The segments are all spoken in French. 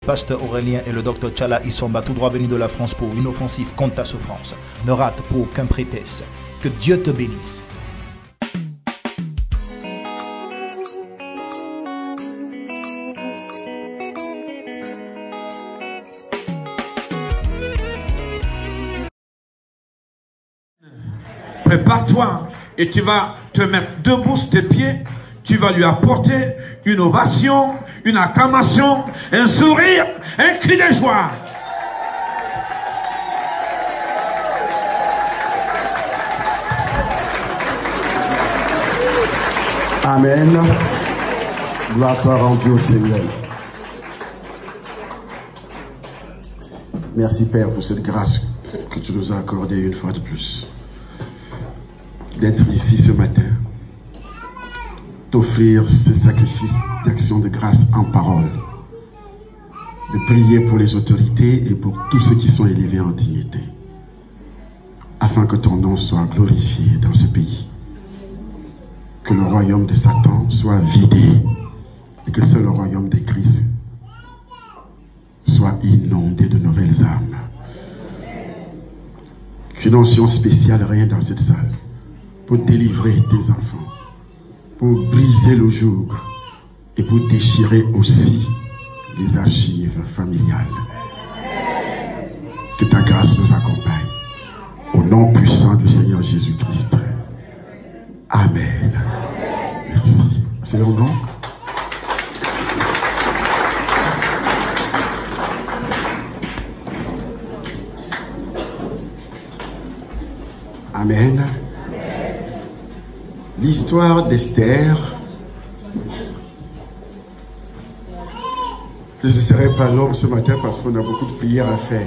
Pasteur Aurélien et le docteur Tchala Issomba, tout droit venu de la France pour une offensive contre ta souffrance. Ne rate pour aucun prétexte. Que Dieu te bénisse. Prépare-toi et tu vas te mettre debout sur tes pieds. Tu vas lui apporter une ovation, une acclamation, un sourire, un cri de joie. Amen. Gloire soit rendue au Seigneur. Merci Père pour cette grâce que tu nous as accordée une fois de plus. D'être ici ce matin, t'offrir ce sacrifice d'action de grâce en parole, de prier pour les autorités et pour tous ceux qui sont élevés en dignité, afin que ton nom soit glorifié dans ce pays, que le royaume de Satan soit vidé et que seul le royaume de Christ soit inondé de nouvelles âmes. Qu'une onction spéciale règne dans cette salle pour délivrer tes enfants, pour briser le joug et pour déchirer aussi les archives familiales. Que ta grâce nous accompagne. Au nom puissant du Seigneur Jésus-Christ. Amen. Merci. C'est le nom. Amen. L'histoire d'Esther. Je ne serai pas long ce matin parce qu'on a beaucoup de prières à faire.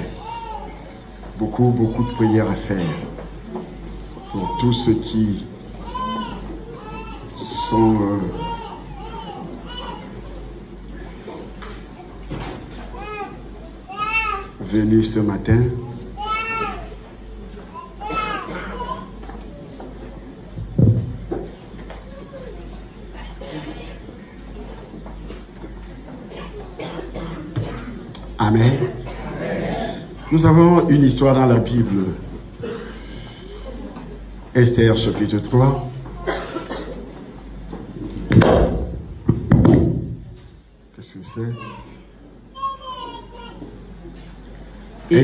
Beaucoup de prières à faire. Pour tous ceux qui sont venus ce matin. Amen. Nous avons une histoire dans la Bible. Esther chapitre 3. Qu'est-ce que c'est?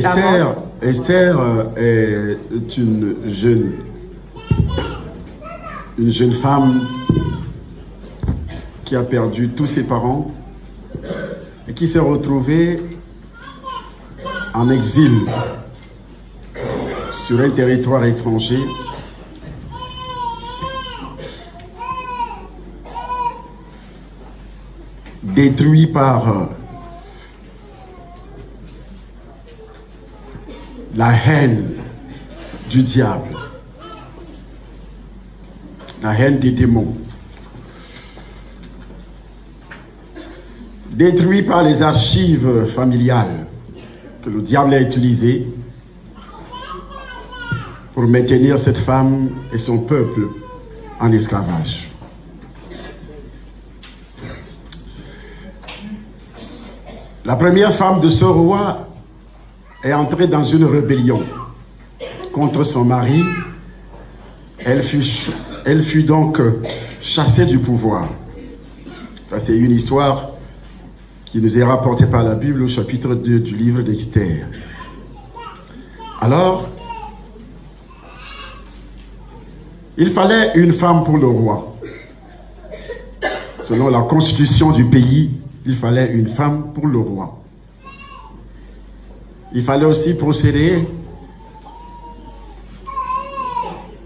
Esther est une jeune femme qui a perdu tous ses parents et qui s'est retrouvée en exil sur un territoire étranger, détruit par la haine du diable, la haine des démons, détruit par les archives familiales que le diable a utilisées pour maintenir cette femme et son peuple en esclavage. La première femme de ce roi est entrée dans une rébellion contre son mari. Elle fut donc chassée du pouvoir. Ça, c'est une histoire qui nous est rapportée par la Bible au chapitre 2 du livre d'Esther. Alors, il fallait une femme pour le roi. Selon la constitution du pays, il fallait une femme pour le roi. Il fallait aussi procéder,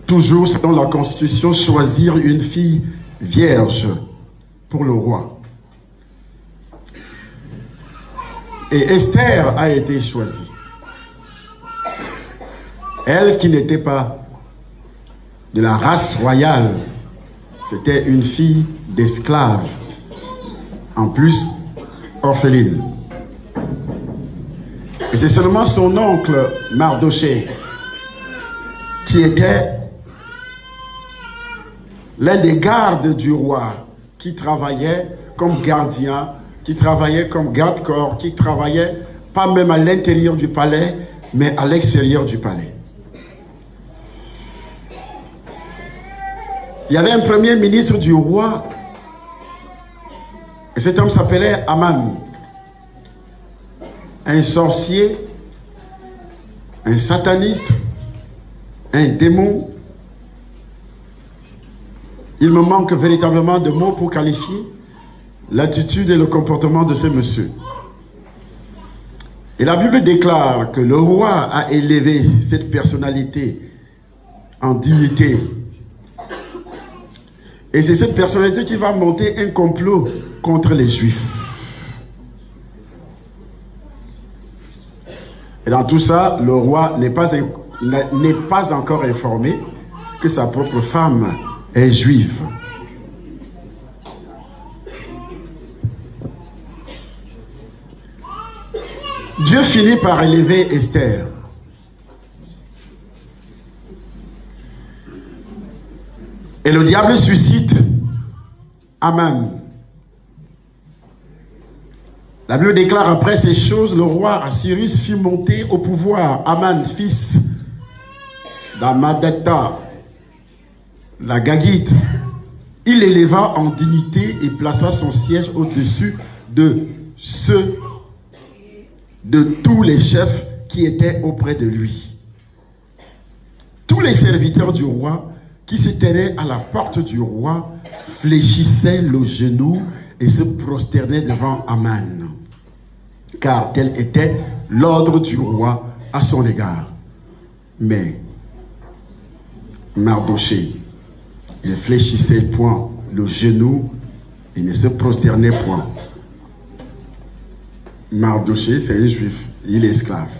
toujours selon la constitution, choisir une fille vierge pour le roi. Et Esther a été choisie. Elle qui n'était pas de la race royale, c'était une fille d'esclave, en plus orpheline. Et c'est seulement son oncle Mardochée qui était l'un des gardes du roi, qui travaillait comme gardien, qui travaillaient comme garde-corps, qui travaillaient pas même à l'intérieur du palais, mais à l'extérieur du palais. Il y avait un premier ministre du roi, et cet homme s'appelait Aman. Un sorcier, un sataniste, un démon. Il me manque véritablement de mots pour qualifier l'attitude et le comportement de ce monsieur. Et la Bible déclare que le roi a élevé cette personnalité en dignité. Et c'est cette personnalité qui va monter un complot contre les Juifs. Et dans tout ça, le roi n'est pas encore informé que sa propre femme est juive. Dieu finit par élever Esther. Et le diable suscite Aman. La Bible déclare après ces choses, le roi Assyrus fit monter au pouvoir Aman, fils d'Amadatta, la Gagite. Il l'éleva en dignité et plaça son siège au-dessus de tous les chefs qui étaient auprès de lui. Tous les serviteurs du roi qui se tenaient à la porte du roi fléchissaient le genou et se prosternaient devant Aman, car tel était l'ordre du roi à son égard. Mais Mardochée ne fléchissait point le genou et ne se prosternait point. Mardochée, c'est un juif, il est esclave.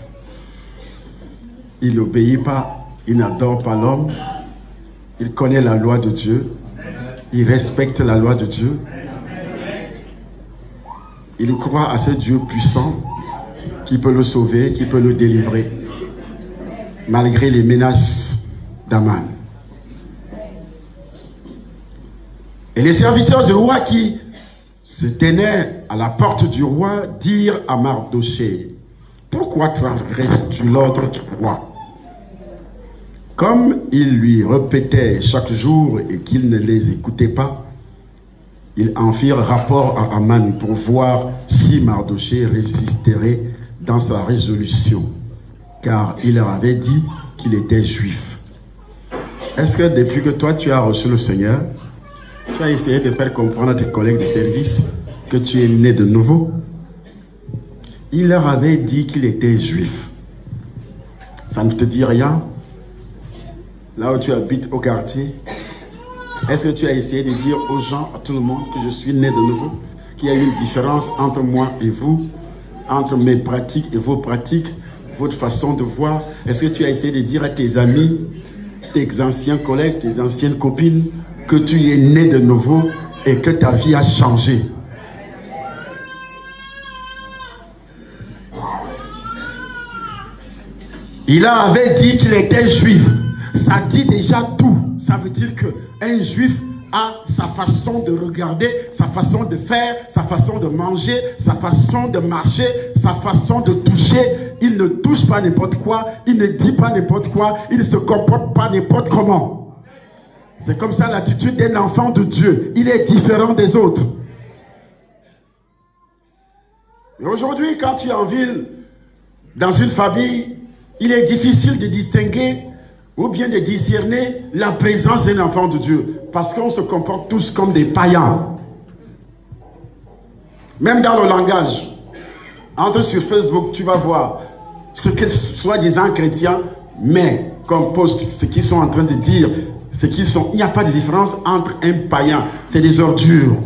Il n'obéit pas, il n'adore pas l'homme, il connaît la loi de Dieu, il respecte la loi de Dieu, il croit à ce Dieu puissant qui peut le sauver, qui peut le délivrer, malgré les menaces d'Aman. Et les serviteurs du roi qui se tenaient à la porte du roi dirent à Mardochée: pourquoi transgresses-tu l'ordre du roi? Comme il lui répétait chaque jour et qu'il ne les écoutait pas, ils en firent rapport à Aman pour voir si Mardochée résisterait dans sa résolution, car il leur avait dit qu'il était juif. Est-ce que depuis que toi tu as reçu le Seigneur, tu as essayé de faire comprendre à tes collègues de service que tu es né de nouveau? Il leur avait dit qu'il était juif. Ça ne te dit rien? Là où tu habites au quartier, est-ce que tu as essayé de dire aux gens, à tout le monde, que je suis né de nouveau? Qu'il y a une différence entre moi et vous, entre mes pratiques et vos pratiques, votre façon de voir? Est-ce que tu as essayé de dire à tes amis, tes anciens collègues, tes anciennes copines, que tu es né de nouveau et que ta vie a changé? Il avait dit qu'il était juif. Ça dit déjà tout. Ça veut dire qu'un juif a sa façon de regarder, sa façon de faire, sa façon de manger, sa façon de marcher, sa façon de toucher. Il ne touche pas n'importe quoi, il ne dit pas n'importe quoi, il ne se comporte pas n'importe comment. C'est comme ça l'attitude d'un enfant de Dieu. Il est différent des autres. Et aujourd'hui, quand tu es en ville, dans une famille, il est difficile de distinguer ou bien de discerner la présence d'un enfant de Dieu, parce qu'on se comporte tous comme des païens. Même dans le langage, entre sur Facebook, tu vas voir ce que soi-disant chrétiens, mais comme poste, ce qu'ils sont en train de dire, ce qu'ils sont, il n'y a pas de différence entre un païen, c'est des ordures.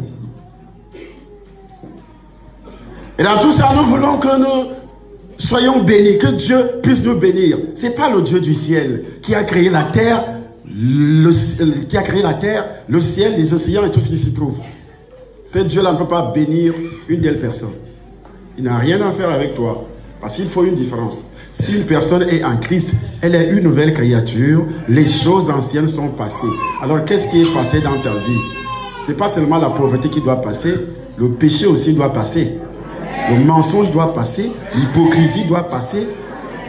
Et dans tout ça, nous voulons que nous soyons bénis, que Dieu puisse nous bénir. Ce n'est pas le Dieu du ciel qui a créé la terre, le ciel, les océans et tout ce qui s'y trouve. Ce Dieu-là ne peut pas bénir une telle personne. Il n'a rien à faire avec toi, parce qu'il faut une différence. Si une personne est en Christ, elle est une nouvelle créature, les choses anciennes sont passées. Alors qu'est-ce qui est passé dans ta vie? Ce n'est pas seulement la pauvreté qui doit passer, le péché aussi doit passer. Le mensonge doit passer, l'hypocrisie doit passer.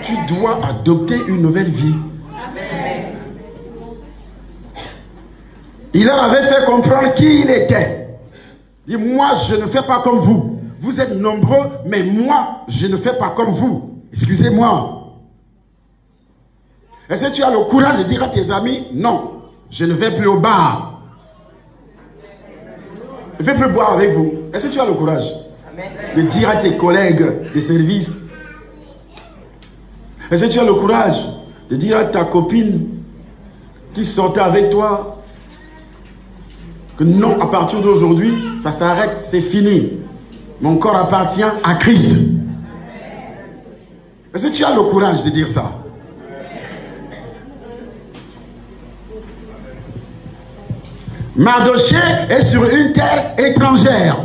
Tu dois adopter une nouvelle vie. Il leur avait fait comprendre qui il était. Il dit, moi, je ne fais pas comme vous. Vous êtes nombreux, mais moi, je ne fais pas comme vous. Excusez-moi. Est-ce que tu as le courage de dire à tes amis, non, je ne vais plus au bar. Je ne vais plus boire avec vous. Est-ce que tu as le courage de dire à tes collègues de service? Est-ce que tu as le courage de dire à ta copine qui sortait avec toi que non, à partir d'aujourd'hui, ça s'arrête, c'est fini. Mon corps appartient à Christ. Est-ce que tu as le courage de dire ça? Mardochée est sur une terre étrangère.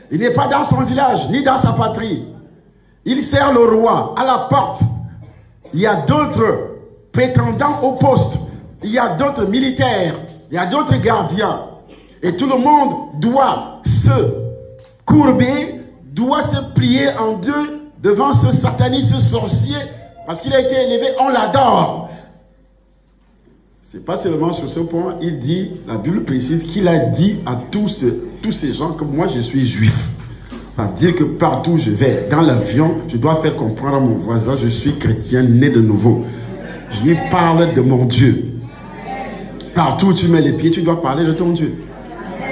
Il n'est pas dans son village, ni dans sa patrie. Il sert le roi à la porte. Il y a d'autres prétendants au poste. Il y a d'autres militaires. Il y a d'autres gardiens. Et tout le monde doit se courber, doit se plier en deux devant ce sataniste, ce sorcier, parce qu'il a été élevé, on l'adore. C'est pas seulement sur ce point, il dit, la Bible précise qu'il a dit à tous ces gens que moi je suis juif. Ça veut dire que partout où je vais, dans l'avion, je dois faire comprendre à mon voisin, je suis chrétien, né de nouveau. Je lui parle de mon Dieu. Partout où tu mets les pieds, tu dois parler de ton Dieu.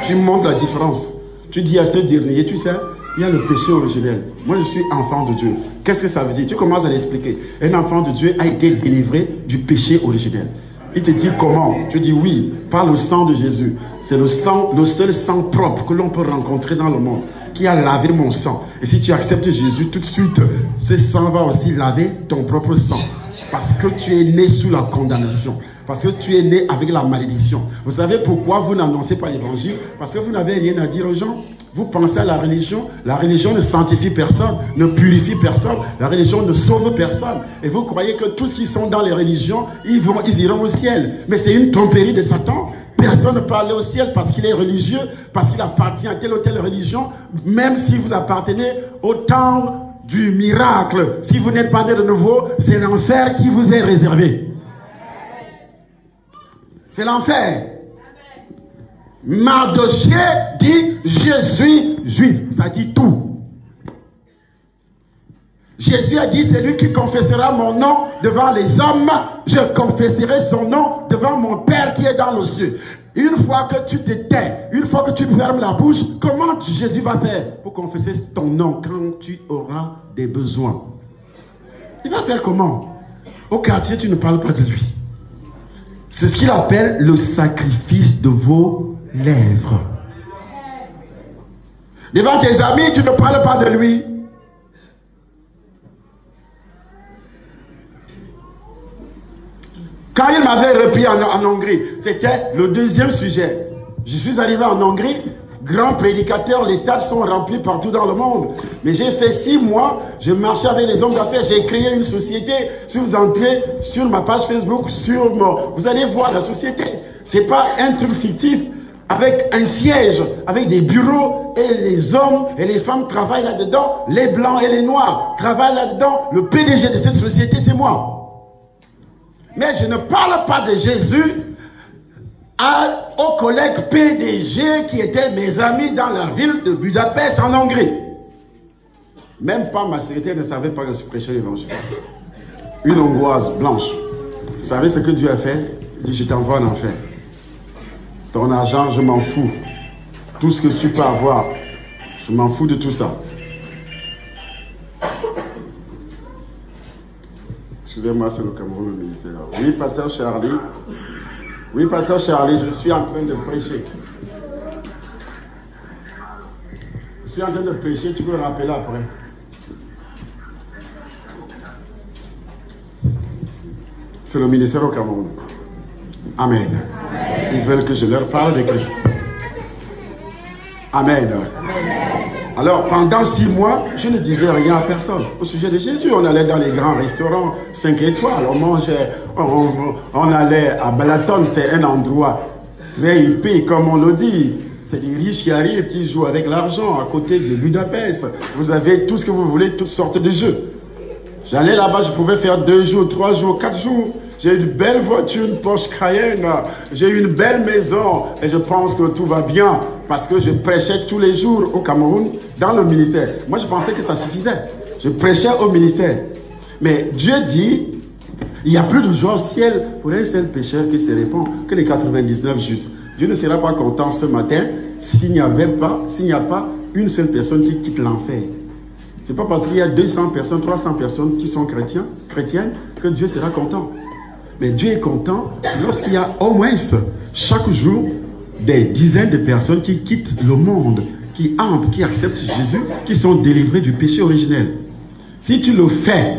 Tu montres la différence. Tu dis à ce dernier, tu sais, il y a le péché originel. Moi, je suis enfant de Dieu. Qu'est-ce que ça veut dire? Tu commences à l'expliquer. Un enfant de Dieu a été délivré du péché originel. Il te dit comment? Tu dis oui, par le sang de Jésus. C'est le seul sang propre que l'on peut rencontrer dans le monde, qui a lavé mon sang. Et si tu acceptes Jésus, tout de suite, ce sang va aussi laver ton propre sang. Parce que tu es né sous la condamnation. Parce que tu es né avec la malédiction. Vous savez pourquoi vous n'annoncez pas l'évangile? Parce que vous n'avez rien à dire aux gens. Vous pensez à la religion. La religion ne sanctifie personne, ne purifie personne. La religion ne sauve personne. Et vous croyez que tous qui sont dans les religions, ils iront au ciel. Mais c'est une tromperie de Satan. Personne ne peut aller au ciel parce qu'il est religieux, parce qu'il appartient à telle ou telle religion. Même si vous appartenez au temps du miracle, si vous n'êtes pas né de nouveau, c'est l'enfer qui vous est réservé. C'est l'enfer. Mardochée dit, je suis juif. Ça dit tout. Jésus a dit, c'est lui qui confessera mon nom devant les hommes. Je confesserai son nom devant mon Père qui est dans le ciel. Une fois que tu te tais, une fois que tu fermes la bouche, comment Jésus va faire pour confesser ton nom quand tu auras des besoins? Il va faire comment? Au quartier, tu ne parles pas de lui. C'est ce qu'il appelle le sacrifice de vos lèvres. Devant tes amis, tu ne parles pas de lui. Quand il m'avait repris en Hongrie, c'était le deuxième sujet. Je suis arrivé en Hongrie, grand prédicateur, les stades sont remplis partout dans le monde. Mais j'ai fait 6 mois, je marchais avec les hommes d'affaires, j'ai créé une société. Si vous entrez sur ma page Facebook, vous allez voir la société. C'est pas un truc fictif, avec un siège, avec des bureaux, et les hommes et les femmes travaillent là-dedans, les blancs et les noirs travaillent là-dedans. Le PDG de cette société, c'est moi. Mais je ne parle pas de Jésus aux collègues PDG qui étaient mes amis dans la ville de Budapest en Hongrie. Même pas ma secrétaire ne savait pas que je prêchais l'évangile. Une Hongroise blanche. Vous savez ce que Dieu a fait? Il dit, je t'envoie en enfer. Ton argent, je m'en fous. Tout ce que tu peux avoir, je m'en fous de tout ça. Excusez-moi, c'est le Cameroun, le ministère. Oui, pasteur Charlie. Oui, pasteur Charlie, je suis en train de prêcher. Je suis en train de prêcher, tu peux le rappeler après. C'est le ministère au Cameroun. Amen. Amen. Ils veulent que je leur parle de Christ. Amen. Alors, pendant 6 mois, je ne disais rien à personne au sujet de Jésus. On allait dans les grands restaurants 5 étoiles, on mangeait, on allait à Balaton, c'est un endroit très huppés, comme on le dit. C'est des riches qui arrivent, qui jouent avec l'argent à côté de Budapest. Vous avez tout ce que vous voulez, toutes sortes de jeux. J'allais là-bas, je pouvais faire 2 jours, 3 jours, 4 jours. J'ai une belle voiture, une Porsche Cayenne. J'ai une belle maison. Et je pense que tout va bien. Parce que je prêchais tous les jours au Cameroun, dans le ministère. Moi, je pensais que ça suffisait. Je prêchais au ministère. Mais Dieu dit, il n'y a plus de joie au ciel pour un seul pécheur qui se répand que les 99 justes. Dieu ne sera pas content ce matin s'il n'y a pas une seule personne qui quitte l'enfer. Ce n'est pas parce qu'il y a 200 personnes, 300 personnes qui sont chrétiennes que Dieu sera content. Mais Dieu est content lorsqu'il y a au moins chaque jour des dizaines de personnes qui quittent le monde, qui entrent, qui acceptent Jésus, qui sont délivrés du péché originel. Si tu le fais,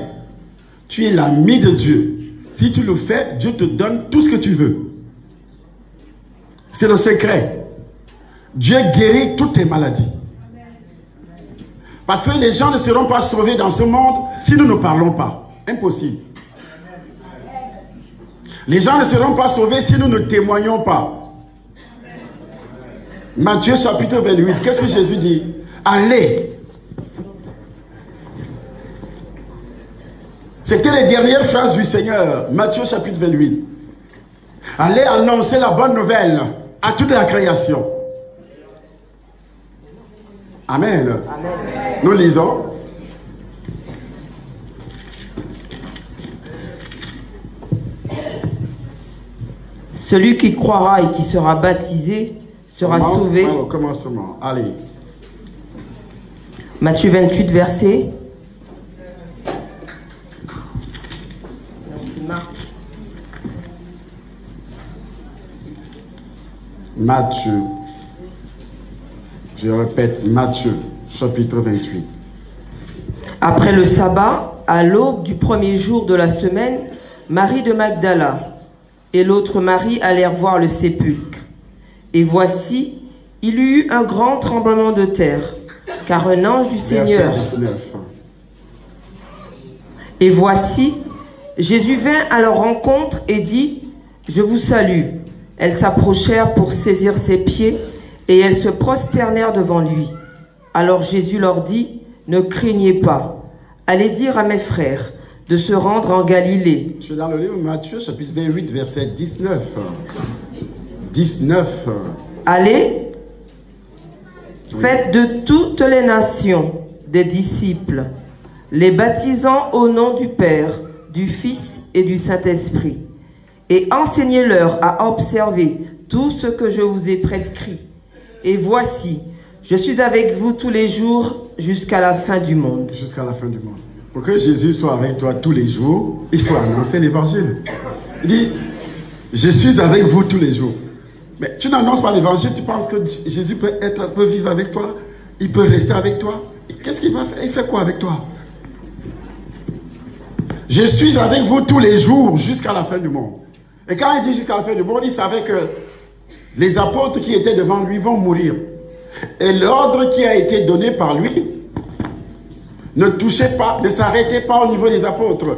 tu es l'ami de Dieu. Si tu le fais, Dieu te donne tout ce que tu veux. C'est le secret. Dieu guérit toutes tes maladies. Parce que les gens ne seront pas sauvés dans ce monde si nous ne parlons pas. Impossible. Les gens ne seront pas sauvés si nous ne témoignons pas. Matthieu chapitre 28, qu'est-ce que Jésus dit? Allez. C'était les dernières phrases du Seigneur. Matthieu chapitre 28. Allez annoncer la bonne nouvelle à toute la création. Amen. Amen. Nous lisons. Celui qui croira et qui sera baptisé sera sauvé. Au commencement. Allez. Matthieu 28, verset. Matthieu. Je répète, Matthieu, chapitre 28. Après le sabbat, à l'aube du premier jour de la semaine, Marie de Magdala et l'autre Marie allèrent voir le sépulcre. Et voici, il y eut un grand tremblement de terre, car un ange du Seigneur... Verset 19. Et voici, Jésus vint à leur rencontre et dit, « Je vous salue. » Elles s'approchèrent pour saisir ses pieds, et elles se prosternèrent devant lui. Alors Jésus leur dit, « Ne craignez pas. Allez dire à mes frères de se rendre en Galilée. » Je suis dans le livre de Matthieu, chapitre 28, verset 19. 19. Allez, faites de toutes les nations des disciples, les baptisant au nom du Père, du Fils et du Saint-Esprit, et enseignez-leur à observer tout ce que je vous ai prescrit. Et voici, je suis avec vous tous les jours jusqu'à la fin du monde. Jusqu'à la fin du monde. Pour que Jésus soit avec toi tous les jours, il faut annoncer l'évangile. Il dit, je suis avec vous tous les jours. Mais tu n'annonces pas l'évangile, tu penses que Jésus peut vivre avec toi, il peut rester avec toi. Qu'est-ce qu'il va faire? Il fait quoi avec toi? Je suis avec vous tous les jours jusqu'à la fin du monde. Et quand il dit jusqu'à la fin du monde, il savait que les apôtres qui étaient devant lui vont mourir. Et l'ordre qui a été donné par lui ne touchait pas, ne s'arrêtait pas au niveau des apôtres.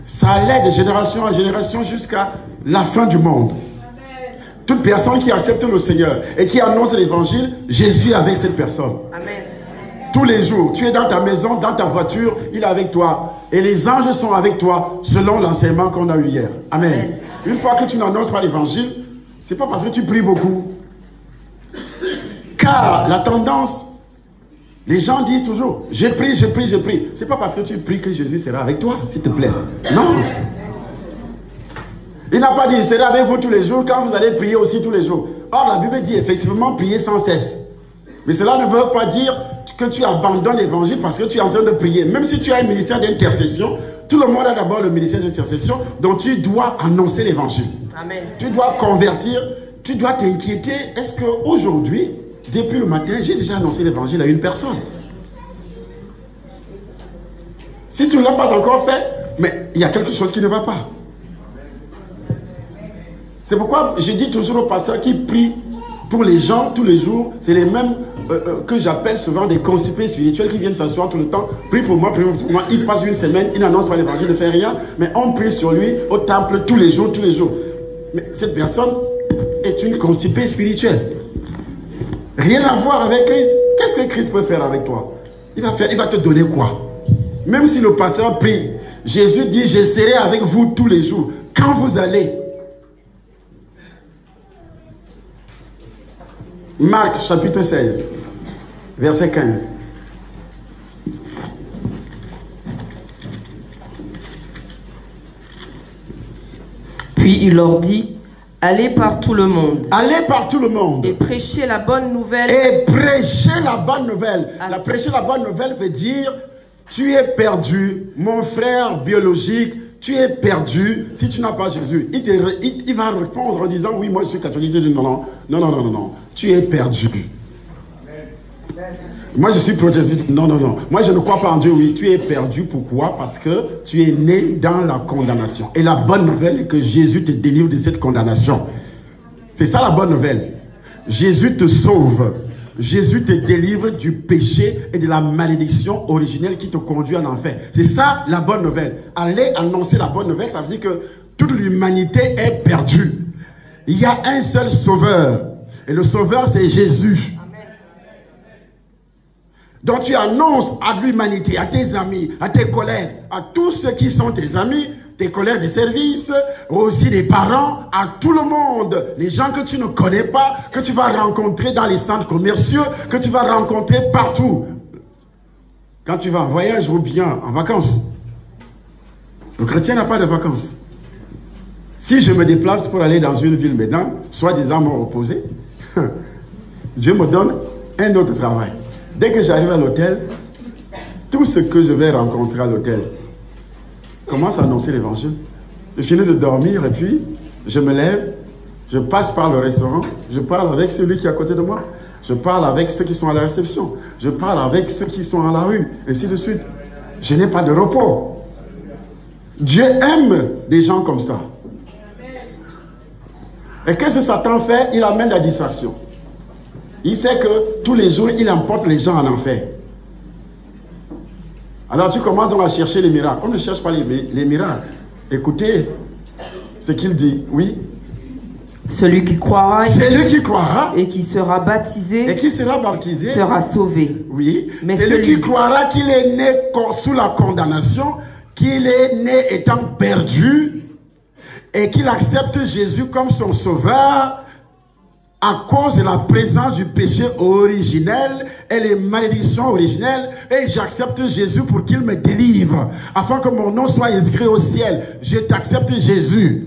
Ça allait de génération en génération jusqu'à la fin du monde. Amen. Toute personne qui accepte le Seigneur et qui annonce l'évangile, Jésus est avec cette personne. Amen. Tous les jours, tu es dans ta maison, dans ta voiture, il est avec toi. Et les anges sont avec toi selon l'enseignement qu'on a eu hier. Amen. Amen. Une fois que tu n'annonces pas l'évangile, c'est pas parce que tu pries beaucoup. Car la tendance, les gens disent toujours, je prie, je prie, je prie. C'est pas parce que tu pries que Jésus sera avec toi, s'il te plaît. Non. Il n'a pas dit, il sera avec vous tous les jours quand vous allez prier aussi tous les jours. Or, la Bible dit effectivement prier sans cesse. Mais cela ne veut pas dire que tu abandonnes l'évangile parce que tu es en train de prier. Même si tu as un ministère d'intercession, tout le monde a d'abord le ministère d'intercession, donc tu dois annoncer l'évangile. Amen. Tu dois convertir, tu dois t'inquiéter. Est-ce qu'aujourd'hui, depuis le matin, j'ai déjà annoncé l'évangile à une personne? Si tu ne l'as pas encore fait, mais il y a quelque chose qui ne va pas. C'est pourquoi je dis toujours aux pasteurs qui prient pour les gens tous les jours, c'est les mêmes que j'appelle souvent des constipés spirituels qui viennent s'asseoir tout le temps. Prie pour moi, prie pour moi. Il passe une semaine, il n'annonce pas l'évangile, ne fait rien, mais on prie sur lui au temple tous les jours, tous les jours. Mais cette personne est une constipée spirituelle. Rien à voir avec Christ. Qu'est-ce que Christ peut faire avec toi? Il va te donner quoi? Même si le pasteur prie, Jésus dit, je serai avec vous tous les jours. Quand vous allez. Marc chapitre 16, verset 15. Puis il leur dit, allez par tout le monde. Allez par tout le monde. Et prêchez la bonne nouvelle. Et prêchez la bonne nouvelle. Prêcher la bonne nouvelle veut dire, tu es perdu, mon frère biologique, tu es perdu si tu n'as pas Jésus. Il va répondre en disant, oui, moi je suis catholique. Il dit, non, tu es perdu. Moi je suis protestant. Non. Moi je ne crois pas en Dieu. Oui, tu es perdu. Pourquoi? Parce que tu es né dans la condamnation. Et la bonne nouvelle est que Jésus te délivre de cette condamnation. C'est ça la bonne nouvelle. Jésus te sauve. Jésus te délivre du péché et de la malédiction originelle qui te conduit en enfer. C'est ça la bonne nouvelle. Aller annoncer la bonne nouvelle, ça veut dire que toute l'humanité est perdue. Il y a un seul sauveur. Et le sauveur, c'est Jésus. Donc tu annonces à l'humanité, à tes amis, à tes collègues, à tous ceux qui sont tes amis, tes collègues de service, aussi les parents, à tout le monde, les gens que tu ne connais pas, que tu vas rencontrer dans les centres commerciaux, que tu vas rencontrer partout. Quand tu vas en voyage ou bien en vacances. Le chrétien n'a pas de vacances. Si je me déplace pour aller dans une ville maintenant, soi-disant me reposer, Dieu me donne un autre travail. Dès que j'arrive à l'hôtel, tout ce que je vais rencontrer à l'hôtel, commence à annoncer l'évangile. Je finis de dormir et puis je me lève, je passe par le restaurant, je parle avec celui qui est à côté de moi, je parle avec ceux qui sont à la réception, je parle avec ceux qui sont à la rue, ainsi de suite. Je n'ai pas de repos. Dieu aime des gens comme ça. Et qu'est-ce que Satan fait? Il amène la distraction. Il sait que tous les jours, il emporte les gens en enfer. Alors tu commences donc à chercher les miracles. On ne cherche pas les miracles. Écoutez ce qu'il dit. Oui. Celui qui croira et qui sera baptisé sera sauvé. Oui. Mais celui qui croira qu'il est né sous la condamnation, qu'il est né étant perdu et qu'il accepte Jésus comme son sauveur, à cause de la présence du péché originel et les malédictions originelles, et j'accepte Jésus pour qu'il me délivre, afin que mon nom soit inscrit au ciel. Je t'accepte Jésus.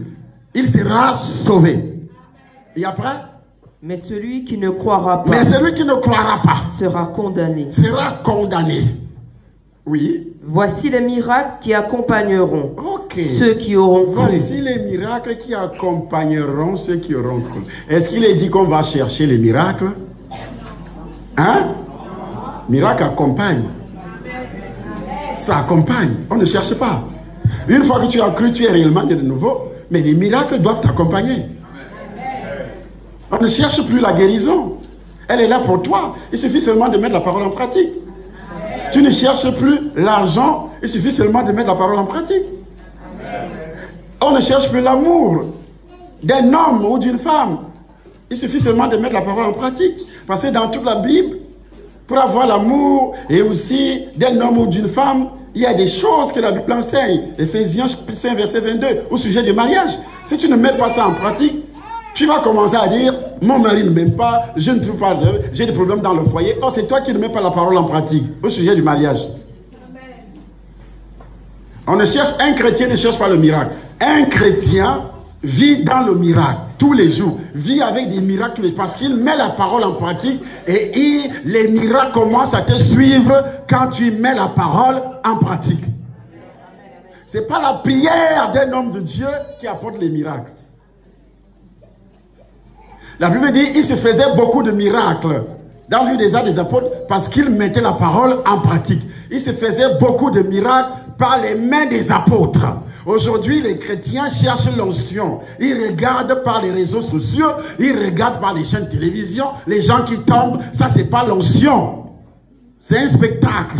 Il sera sauvé. Et après? Mais celui qui ne croira pas, sera condamné. Oui. Voici les miracles qui accompagneront ceux qui auront cru. Voici les miracles qui accompagneront ceux qui auront cru. Est-ce qu'il est dit qu'on va chercher les miracles? Hein? Miracle accompagne. Ça accompagne. On ne cherche pas. Une fois que tu as cru, tu es réellement de nouveau. Mais les miracles doivent t'accompagner. On ne cherche plus la guérison. Elle est là pour toi. Il suffit seulement de mettre la parole en pratique. Tu ne cherches plus l'argent, il suffit seulement de mettre la parole en pratique. On ne cherche plus l'amour d'un homme ou d'une femme. Il suffit seulement de mettre la parole en pratique. Parce que dans toute la Bible, pour avoir l'amour et aussi d'un homme ou d'une femme, il y a des choses que la Bible enseigne. Éphésiens 5 verset 22 au sujet du mariage. Si tu ne mets pas ça en pratique, tu vas commencer à dire, mon mari ne m'aime pas, je ne trouve pas d'œuvre, j'ai des problèmes dans le foyer. Oh, c'est toi qui ne mets pas la parole en pratique au sujet du mariage. On ne cherche, un chrétien ne cherche pas le miracle. Un chrétien vit dans le miracle tous les jours, vit avec des miracles parce qu'il met la parole en pratique et les miracles commencent à te suivre quand tu mets la parole en pratique. Ce n'est pas la prière d'un homme de Dieu qui apporte les miracles. La Bible dit il se faisait beaucoup de miracles dans le livre des Actes des Apôtres parce qu'il mettait la parole en pratique. Il se faisait beaucoup de miracles par les mains des apôtres. Aujourd'hui, les chrétiens cherchent l'onction. Ils regardent par les réseaux sociaux, ils regardent par les chaînes de télévision, les gens qui tombent, ça c'est pas l'onction. C'est un spectacle.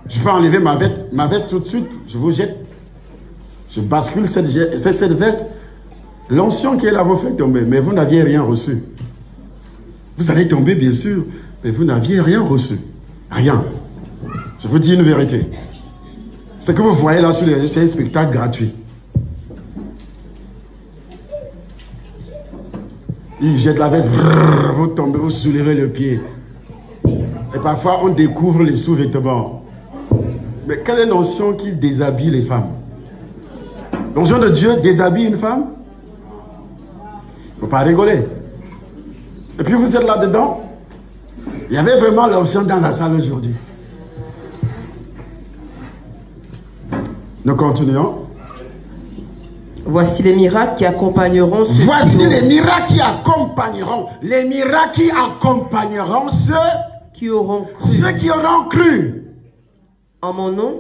Je peux enlever ma veste tout de suite, je vous jette. Je bascule cette veste. L'onction qui est là vous fait tomber, mais vous n'aviez rien reçu. Vous allez tomber, bien sûr, mais vous n'aviez rien reçu. Rien. Je vous dis une vérité. Ce que vous voyez là sur les réseaux, c'est un spectacle gratuit. Il jette la veste, vous tombez, vous soulevez le pied. Et parfois, on découvre les sous-vêtements. Mais quelle est l'onction qui déshabille les femmes? L'onction de Dieu déshabille une femme? Il ne faut pas rigoler. Et puis vous êtes là-dedans. Il y avait vraiment l'onction dans la salle aujourd'hui. Nous continuons. Voici les miracles qui accompagneront ceux Voici les miracles qui accompagneront. Les miracles qui accompagneront ceux qui auront cru. Ceux qui auront cru. En mon nom,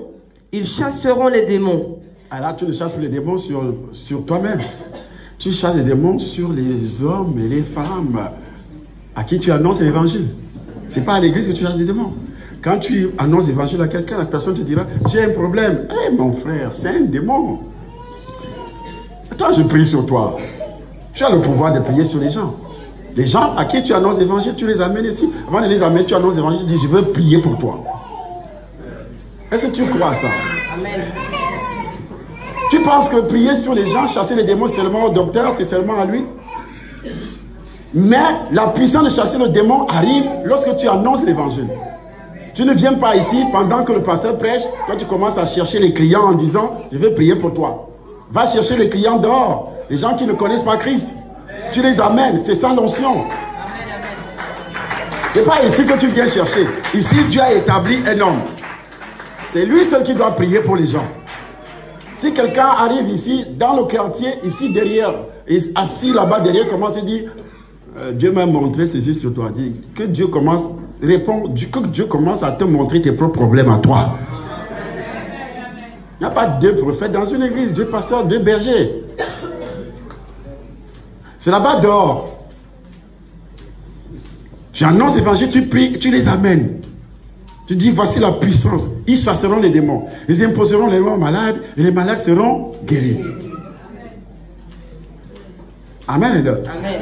ils chasseront les démons. Alors tu ne chasses les démons sur toi-même. Tu chasses les démons sur les hommes et les femmes à qui tu annonces l'évangile. Ce n'est pas à l'église que tu chasses les démons. Quand tu annonces l'évangile à quelqu'un, la personne te dira, j'ai un problème. Eh mon frère, c'est un démon. Attends, je prie sur toi. Tu as le pouvoir de prier sur les gens. Les gens à qui tu annonces l'évangile, tu les amènes ici. Avant de les amener, tu annonces l'évangile, tu dis, je veux prier pour toi. Est-ce que tu crois à ça? Amen. Tu penses que prier sur les gens, chasser les démons seulement au docteur, c'est seulement à lui? Mais la puissance de chasser le démon arrive lorsque tu annonces l'évangile. Tu ne viens pas ici pendant que le pasteur prêche, quand tu commences à chercher les clients en disant, je vais prier pour toi. Va chercher les clients dehors, les gens qui ne connaissent pas Christ. Tu les amènes, c'est ça l'onction. Ce n'est pas ici que tu viens chercher. Ici, Dieu a établi un homme. C'est lui seul qui doit prier pour les gens. Si quelqu'un arrive ici, dans le quartier, ici derrière, et assis là-bas derrière, comment tu dis, Dieu m'a montré ceci sur toi. Dis, que Dieu commence, répond, que Dieu commence à te montrer tes propres problèmes à toi. Il n'y a pas deux prophètes dans une église, deux pasteurs, deux bergers. C'est là-bas dehors. Tu annonces l'évangile, tu pries, tu les amènes. Tu dis, voici la puissance. Ils chasseront les démons. Ils imposeront les gens malades et les malades seront guéris. Amen. Amen.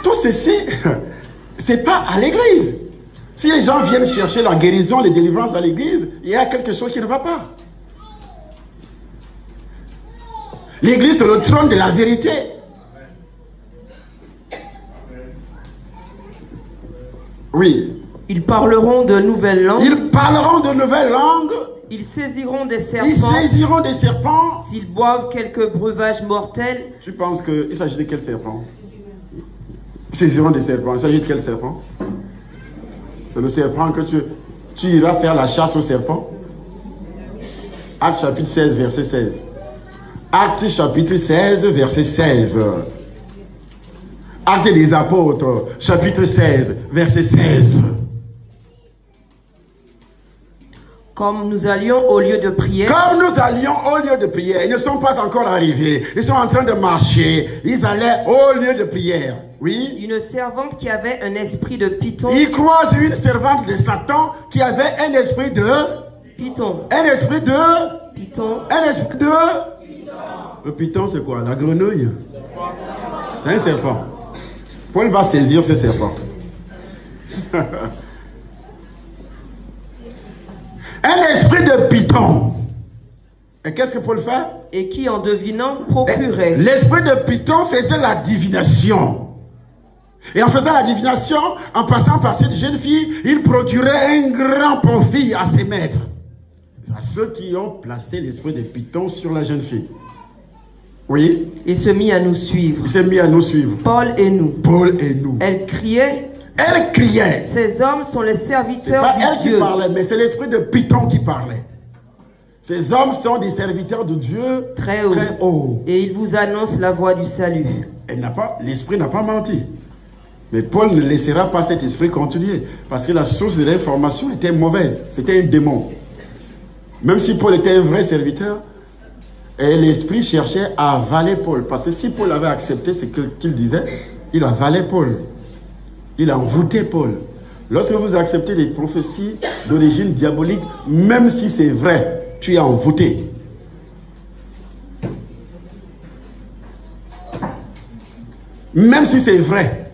Tout ceci, c'est pas à l'église. Si les gens viennent chercher la guérison, les délivrances à l'église, il y a quelque chose qui ne va pas. L'église, c'est le trône de la vérité. Oui. Ils parleront de nouvelles langues. Ils parleront de nouvelles langues. Ils saisiront des serpents. Ils saisiront des serpents. S'ils boivent quelques breuvages mortels. Je pense qu'il s'agit de quel serpent? Ils saisiront des serpents. Il s'agit de quel serpent? C'est le serpent que tu iras faire la chasse au serpent. Acte chapitre 16, verset 16. Acte chapitre 16, verset 16. Acte des apôtres, chapitre 16, verset 16. Comme nous allions au lieu de prière. Comme nous allions au lieu de prière. Ils ne sont pas encore arrivés. Ils sont en train de marcher. Ils allaient au lieu de prière. Oui. Une servante qui avait un esprit de python. Ils croisent une servante de Satan qui avait un esprit de python. Un esprit de python. Un esprit de python. Le python, c'est quoi? La grenouille. C'est un serpent. Paul va saisir ce serpent. Un esprit de python. Et qu'est-ce que Paul fait? Et qui, en devinant, procurait. L'esprit de python faisait la divination. Et en faisant la divination, en passant par cette jeune fille, il procurait un grand profit à ses maîtres. À ceux qui ont placé l'esprit de python sur la jeune fille. Oui. Il se mit à nous suivre. Il s'est mis à nous suivre. Paul et nous. Paul et nous. Elle criait. Elle criait. Ces hommes sont les serviteurs du Dieu. C'est pas elle Dieu. qui parlait, mais c'est l'esprit de python qui parlait. Ces hommes sont des serviteurs de Dieu très haut. Très haut. Et ils vous annoncent la voie du salut. L'esprit n'a pas menti. Mais Paul ne laissera pas cet esprit continuer. Parce que la source de l'information était mauvaise. C'était un démon. Même si Paul était un vrai serviteur, et l'esprit cherchait à avaler Paul. Parce que si Paul avait accepté ce qu'il disait, il avalait Paul. Il a envoûté Paul. Lorsque vous acceptez les prophéties d'origine diabolique, même si c'est vrai, tu es envoûté. Même si c'est vrai.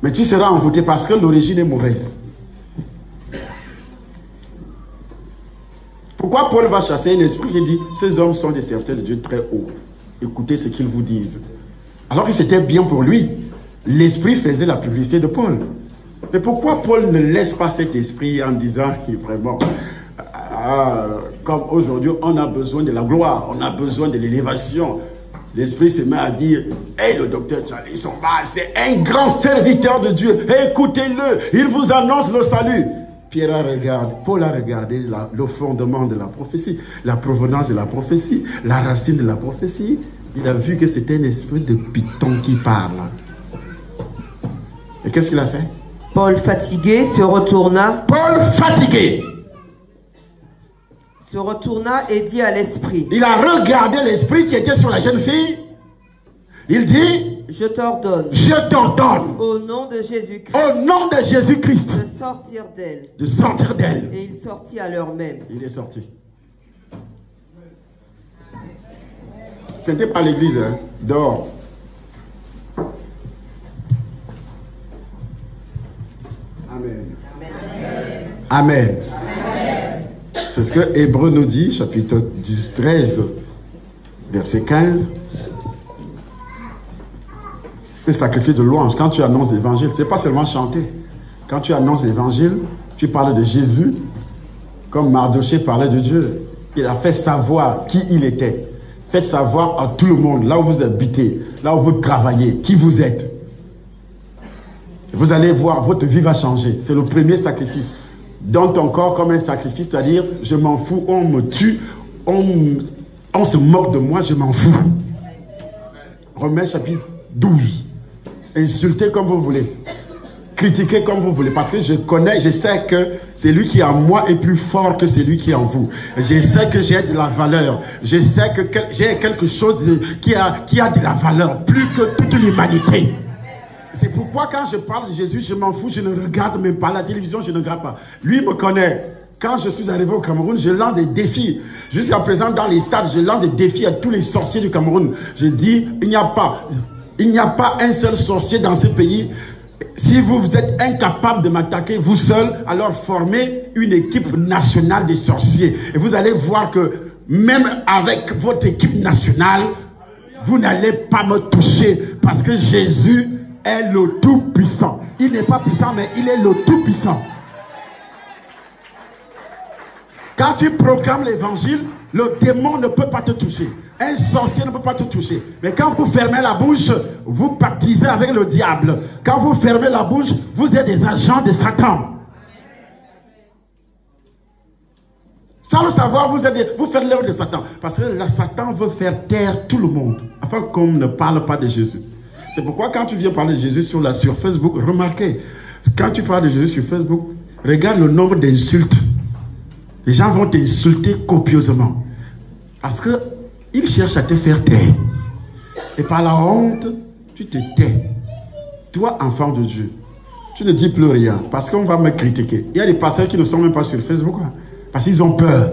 Mais tu seras envoûté parce que l'origine est mauvaise. Pourquoi Paul va chasser un esprit et dit, ces hommes sont des serviteurs de Dieu très hauts. Écoutez ce qu'ils vous disent. Alors que c'était bien pour lui. L'esprit faisait la publicité de Paul. Mais pourquoi Paul ne laisse pas cet esprit en disant, vraiment, comme aujourd'hui, on a besoin de la gloire, on a besoin de l'élévation. L'esprit se met à dire, hey, le docteur Charlie Isomba, c'est un grand serviteur de Dieu. Écoutez-le, il vous annonce le salut. Paul a regardé le fondement de la prophétie, la provenance de la prophétie, la racine de la prophétie. Il a vu que c'était un esprit de python qui parle. Et qu'est-ce qu'il a fait? Paul fatigué se retourna. Paul fatigué se retourna et dit à l'esprit. Il a regardé l'esprit qui était sur la jeune fille. Il dit, je t'ordonne. Je t'ordonne. Au nom de Jésus-Christ. Au nom de Jésus-Christ. De sortir d'elle. De sortir d'elle. Et il sortit à l'heure même. Il est sorti. Ce n'était pas l'église, hein, dehors. Amen. Amen. Amen. C'est ce que Hébreux nous dit, chapitre 13, verset 15. Un sacrifice de louange. Quand tu annonces l'évangile, ce n'est pas seulement chanter. Quand tu annonces l'évangile, tu parles de Jésus, comme Mardoché parlait de Dieu. Il a fait savoir qui il était. Faites savoir à tout le monde, là où vous habitez, là où vous travaillez, qui vous êtes. Vous allez voir, votre vie va changer. C'est le premier sacrifice. Donne ton corps comme un sacrifice, c'est-à-dire, je m'en fous, on me tue, on se moque de moi, je m'en fous. Romains chapitre 12. Insultez comme vous voulez. Critiquez comme vous voulez. Parce que je sais que celui qui est en moi est plus fort que celui qui est en vous. Je sais que j'ai de la valeur. Je sais que j'ai quelque chose qui a de la valeur. Plus que toute l'humanité. C'est pourquoi quand je parle de Jésus, je m'en fous. Je ne regarde même pas la télévision, je ne regarde pas. Lui me connaît. Quand je suis arrivé au Cameroun, je lance des défis. Jusqu'à présent, dans les stades, je lance des défis à tous les sorciers du Cameroun. Je dis, il n'y a pas un seul sorcier dans ce pays. Si vous êtes incapable de m'attaquer vous seul, alors formez une équipe nationale des sorciers. Et vous allez voir que même avec votre équipe nationale, vous n'allez pas me toucher. Parce que Jésus est le Tout-Puissant. Il n'est pas puissant, mais il est le Tout-Puissant. Quand tu proclames l'évangile, le démon ne peut pas te toucher. Un sorcier ne peut pas te toucher. Mais quand vous fermez la bouche, vous pactisez avec le diable. Quand vous fermez la bouche, vous êtes des agents de Satan. Sans le savoir, vous faites l'œuvre de Satan. Parce que Satan veut faire taire tout le monde. Afin qu'on ne parle pas de Jésus. C'est pourquoi quand tu viens parler de Jésus sur Facebook, remarquez. Quand tu parles de Jésus sur Facebook, regarde le nombre d'insultes. Les gens vont t'insulter copieusement. Parce que ils cherchent à te faire taire. Et par la honte, tu te tais. Toi, enfant de Dieu, tu ne dis plus rien. Parce qu'on va me critiquer. Il y a des pasteurs qui ne sont même pas sur Facebook. Hein, parce qu'ils ont peur.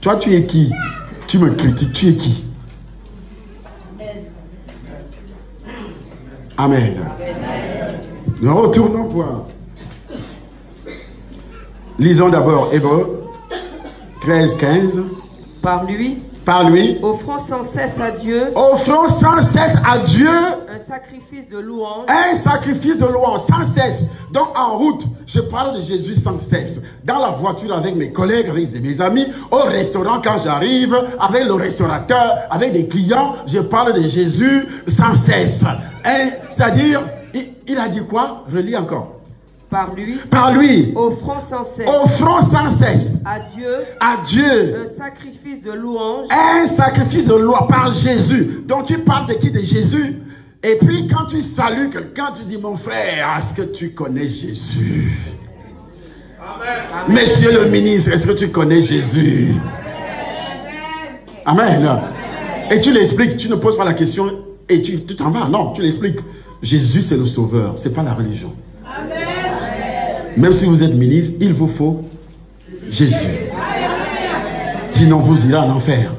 Toi, tu es qui? Tu me critiques. Tu es qui? Amen. Nous retournons voir. Lisons d'abord Hébreux 13, 15. Par lui, offrons sans cesse à Dieu, un sacrifice de louange. Un sacrifice de louange, sans cesse. Donc en route, je parle de Jésus sans cesse. Dans la voiture avec mes collègues, avec mes amis, au restaurant quand j'arrive, avec le restaurateur, avec des clients, je parle de Jésus sans cesse. C'est-à-dire, il a dit quoi? Relis encore. Par lui, offrons sans cesse à Dieu un sacrifice de louange. Un sacrifice de louange par Jésus. Donc tu parles de qui? De Jésus. Et puis quand tu salues quelqu'un, tu dis, mon frère, est-ce que tu connais Jésus? Amen. Monsieur le ministre, est-ce que tu connais Jésus? Amen. Amen. Et tu l'expliques, tu ne poses pas la question et tu t'en vas. Non, tu l'expliques. Jésus, c'est le sauveur, c'est pas la religion. Amen. Même si vous êtes ministre, il vous faut Jésus. Sinon, vous irez en enfer.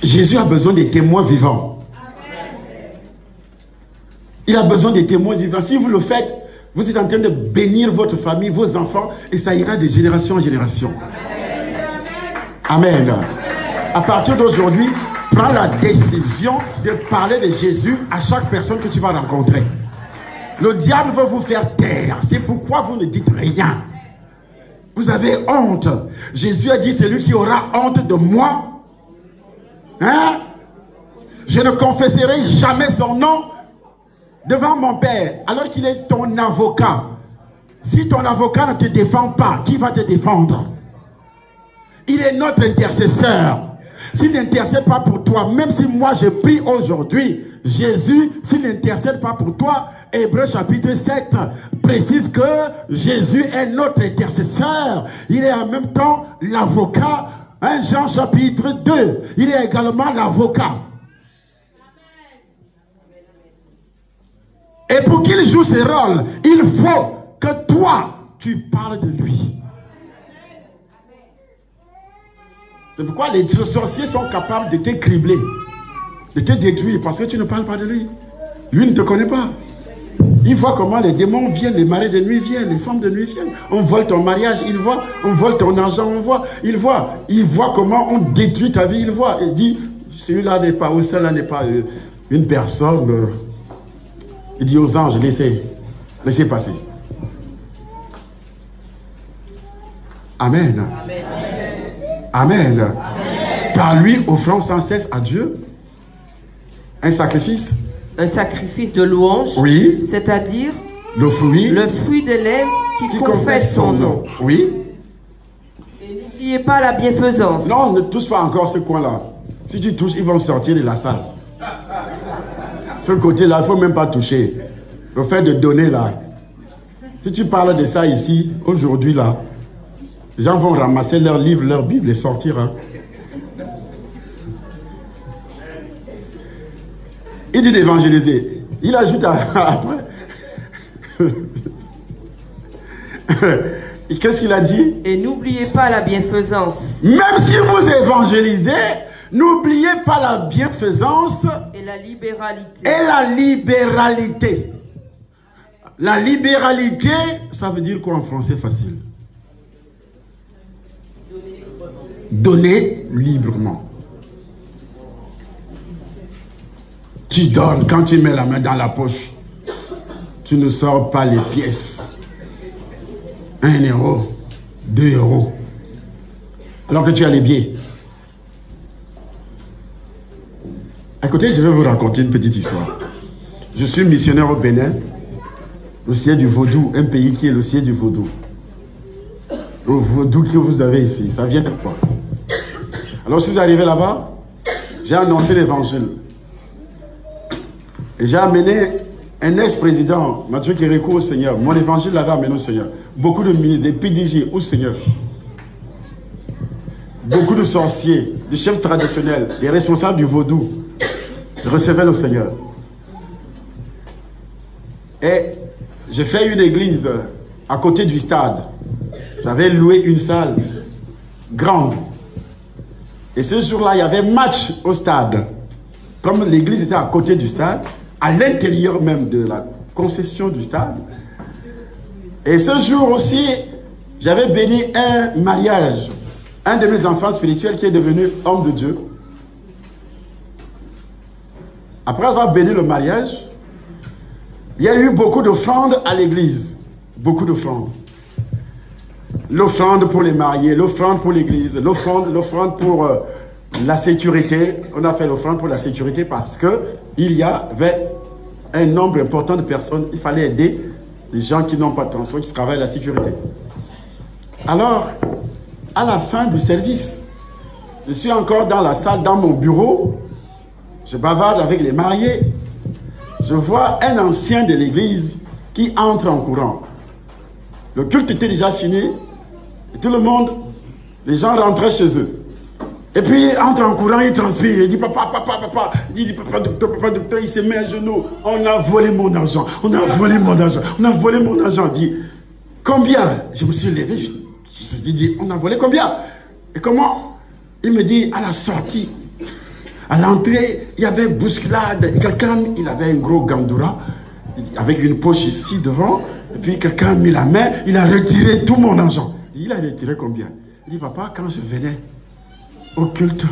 Jésus a besoin des témoins vivants. Il a besoin des témoins vivants. Si vous le faites, vous êtes en train de bénir votre famille, vos enfants, et ça ira de génération en génération. Amen. À partir d'aujourd'hui, prends la décision de parler de Jésus à chaque personne que tu vas rencontrer. Le diable veut vous faire taire. C'est pourquoi vous ne dites rien. Vous avez honte. Jésus a dit, c'est lui qui aura honte de moi. Hein? Je ne confesserai jamais son nom devant mon Père, alors qu'il est ton avocat. Si ton avocat ne te défend pas, qui va te défendre? Il est notre intercesseur. S'il n'intercède pas pour toi, même si moi je prie aujourd'hui, Jésus, s'il n'intercède pas pour toi, Hébreux chapitre 7 précise que Jésus est notre intercesseur. Il est en même temps l'avocat. 1 Jean chapitre 2, il est également l'avocat. Et pour qu'il joue ce rôle, il faut que toi, tu parles de lui. C'est pourquoi les sorciers sont capables de te cribler, de te détruire, parce que tu ne parles pas de lui. Lui ne te connaît pas. Il voit comment les démons viennent, les maris de nuit viennent, les femmes de nuit viennent. On vole ton mariage, il voit. On vole ton argent, on voit. Il voit. Il voit comment on détruit ta vie, il voit. Il dit, celui-là n'est pas, ou celle-là n'est pas une personne. Il dit aux anges, laissez passer. Amen. Amen. Amen. Amen. Par lui, offrant sans cesse à Dieu un sacrifice. Un sacrifice de louange. Oui. C'est-à-dire le fruit des lèvres qui confesse son nom. Oui. Et n'oubliez pas la bienfaisance. Non, ne touche pas encore ce coin-là. Si tu touches, ils vont sortir de la salle. Ce côté-là, il ne faut même pas toucher. Le fait de donner là. Si tu parles de ça ici, aujourd'hui là, les gens vont ramasser leurs livres, leur Bible et sortir. Hein. Il dit d'évangéliser. Il ajoute après. Et qu'est-ce qu'il a dit? Et n'oubliez pas la bienfaisance. Même si vous évangélisez, n'oubliez pas la bienfaisance et la libéralité. Et la libéralité. La libéralité, ça veut dire quoi en français facile? Donner librement. Tu donnes, quand tu mets la main dans la poche, tu ne sors pas les pièces. 1 euro, 2 euros. Alors que tu as les billets. À côté, je vais vous raconter une petite histoire. Je suis missionnaire au Bénin, le siège du vaudou, un pays qui est le siège du vaudou. Le vaudou que vous avez ici, ça vient de quoi? Alors si vous arrivez là-bas, j'ai annoncé l'évangile. Et j'ai amené un ex-président, Mathieu Kérékou, au Seigneur. Mon évangile l'avait amené au Seigneur. Beaucoup de ministres, des PDG au Seigneur. Beaucoup de sorciers, des chefs traditionnels, des responsables du vaudou recevaient le Seigneur. Et j'ai fait une église à côté du stade. J'avais loué une salle grande. Et ce jour-là, il y avait match au stade. Comme l'église était à côté du stade, à l'intérieur même de la concession du stade. Et ce jour aussi, j'avais béni un mariage. Un de mes enfants spirituels qui est devenu homme de Dieu. Après avoir béni le mariage, il y a eu beaucoup d'offrandes à l'église. Beaucoup d'offrandes. L'offrande pour les mariés, l'offrande pour l'église, l'offrande pour la sécurité. On a fait l'offrande pour la sécurité parce qu'il y avait un nombre important de personnes. Il fallait aider les gens qui n'ont pas de transport, qui travaillent à la sécurité. Alors, à la fin du service, je suis encore dans la salle, dans mon bureau. Je bavarde avec les mariés. Je vois un ancien de l'église qui entre en courant. Le culte était déjà fini. Et tout le monde, les gens rentraient chez eux. Et puis, il entre en courant, il transpire. Il dit, papa. Il dit, papa, docteur, il se met à genoux. On a volé mon argent. On a volé mon argent. Il dit, combien? Je me suis levé. Je me suis dit, on a volé combien? Et comment? Il me dit, à la sortie, À l'entrée, il y avait bousculade. Quelqu'un, il avait un gros gandoura avec une poche ici devant. Et puis quelqu'un a mis la main, il a retiré tout mon argent. Il a retiré combien? Il dit, papa, quand je venais au culte,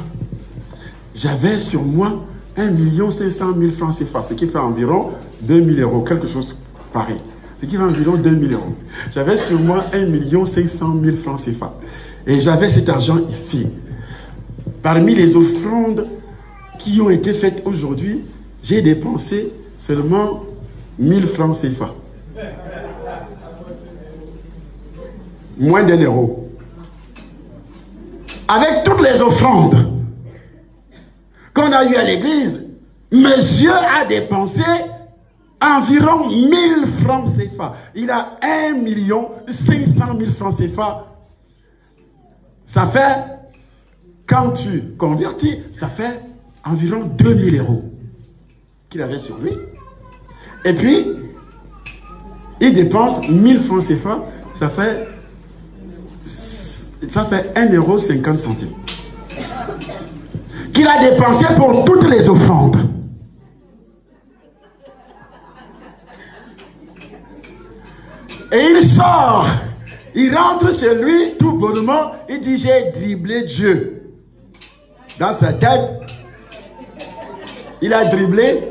j'avais sur moi 1 500 000 francs CFA, ce qui fait environ 2 000 euros, quelque chose pareil. Ce qui fait environ 2 000 euros. J'avais sur moi 1 500 000 francs CFA. Et j'avais cet argent ici. Parmi les offrandes qui ont été faites aujourd'hui, j'ai dépensé seulement 1000 francs CFA. Moins d'1 euro. Avec toutes les offrandes qu'on a eues à l'église, monsieur a dépensé environ 1000 francs CFA. Il a 1 500 000 francs CFA. Ça fait, quand tu convertis, ça fait environ 2000 euros qu'il avait sur lui. Et puis, il dépense 1000 francs CFA, ça fait 1,50 euro qu'il a dépensé pour toutes les offrandes. Et il sort, il rentre chez lui tout bonnement, il dit, j'ai dribblé Dieu. Dans sa tête, il a dribblé.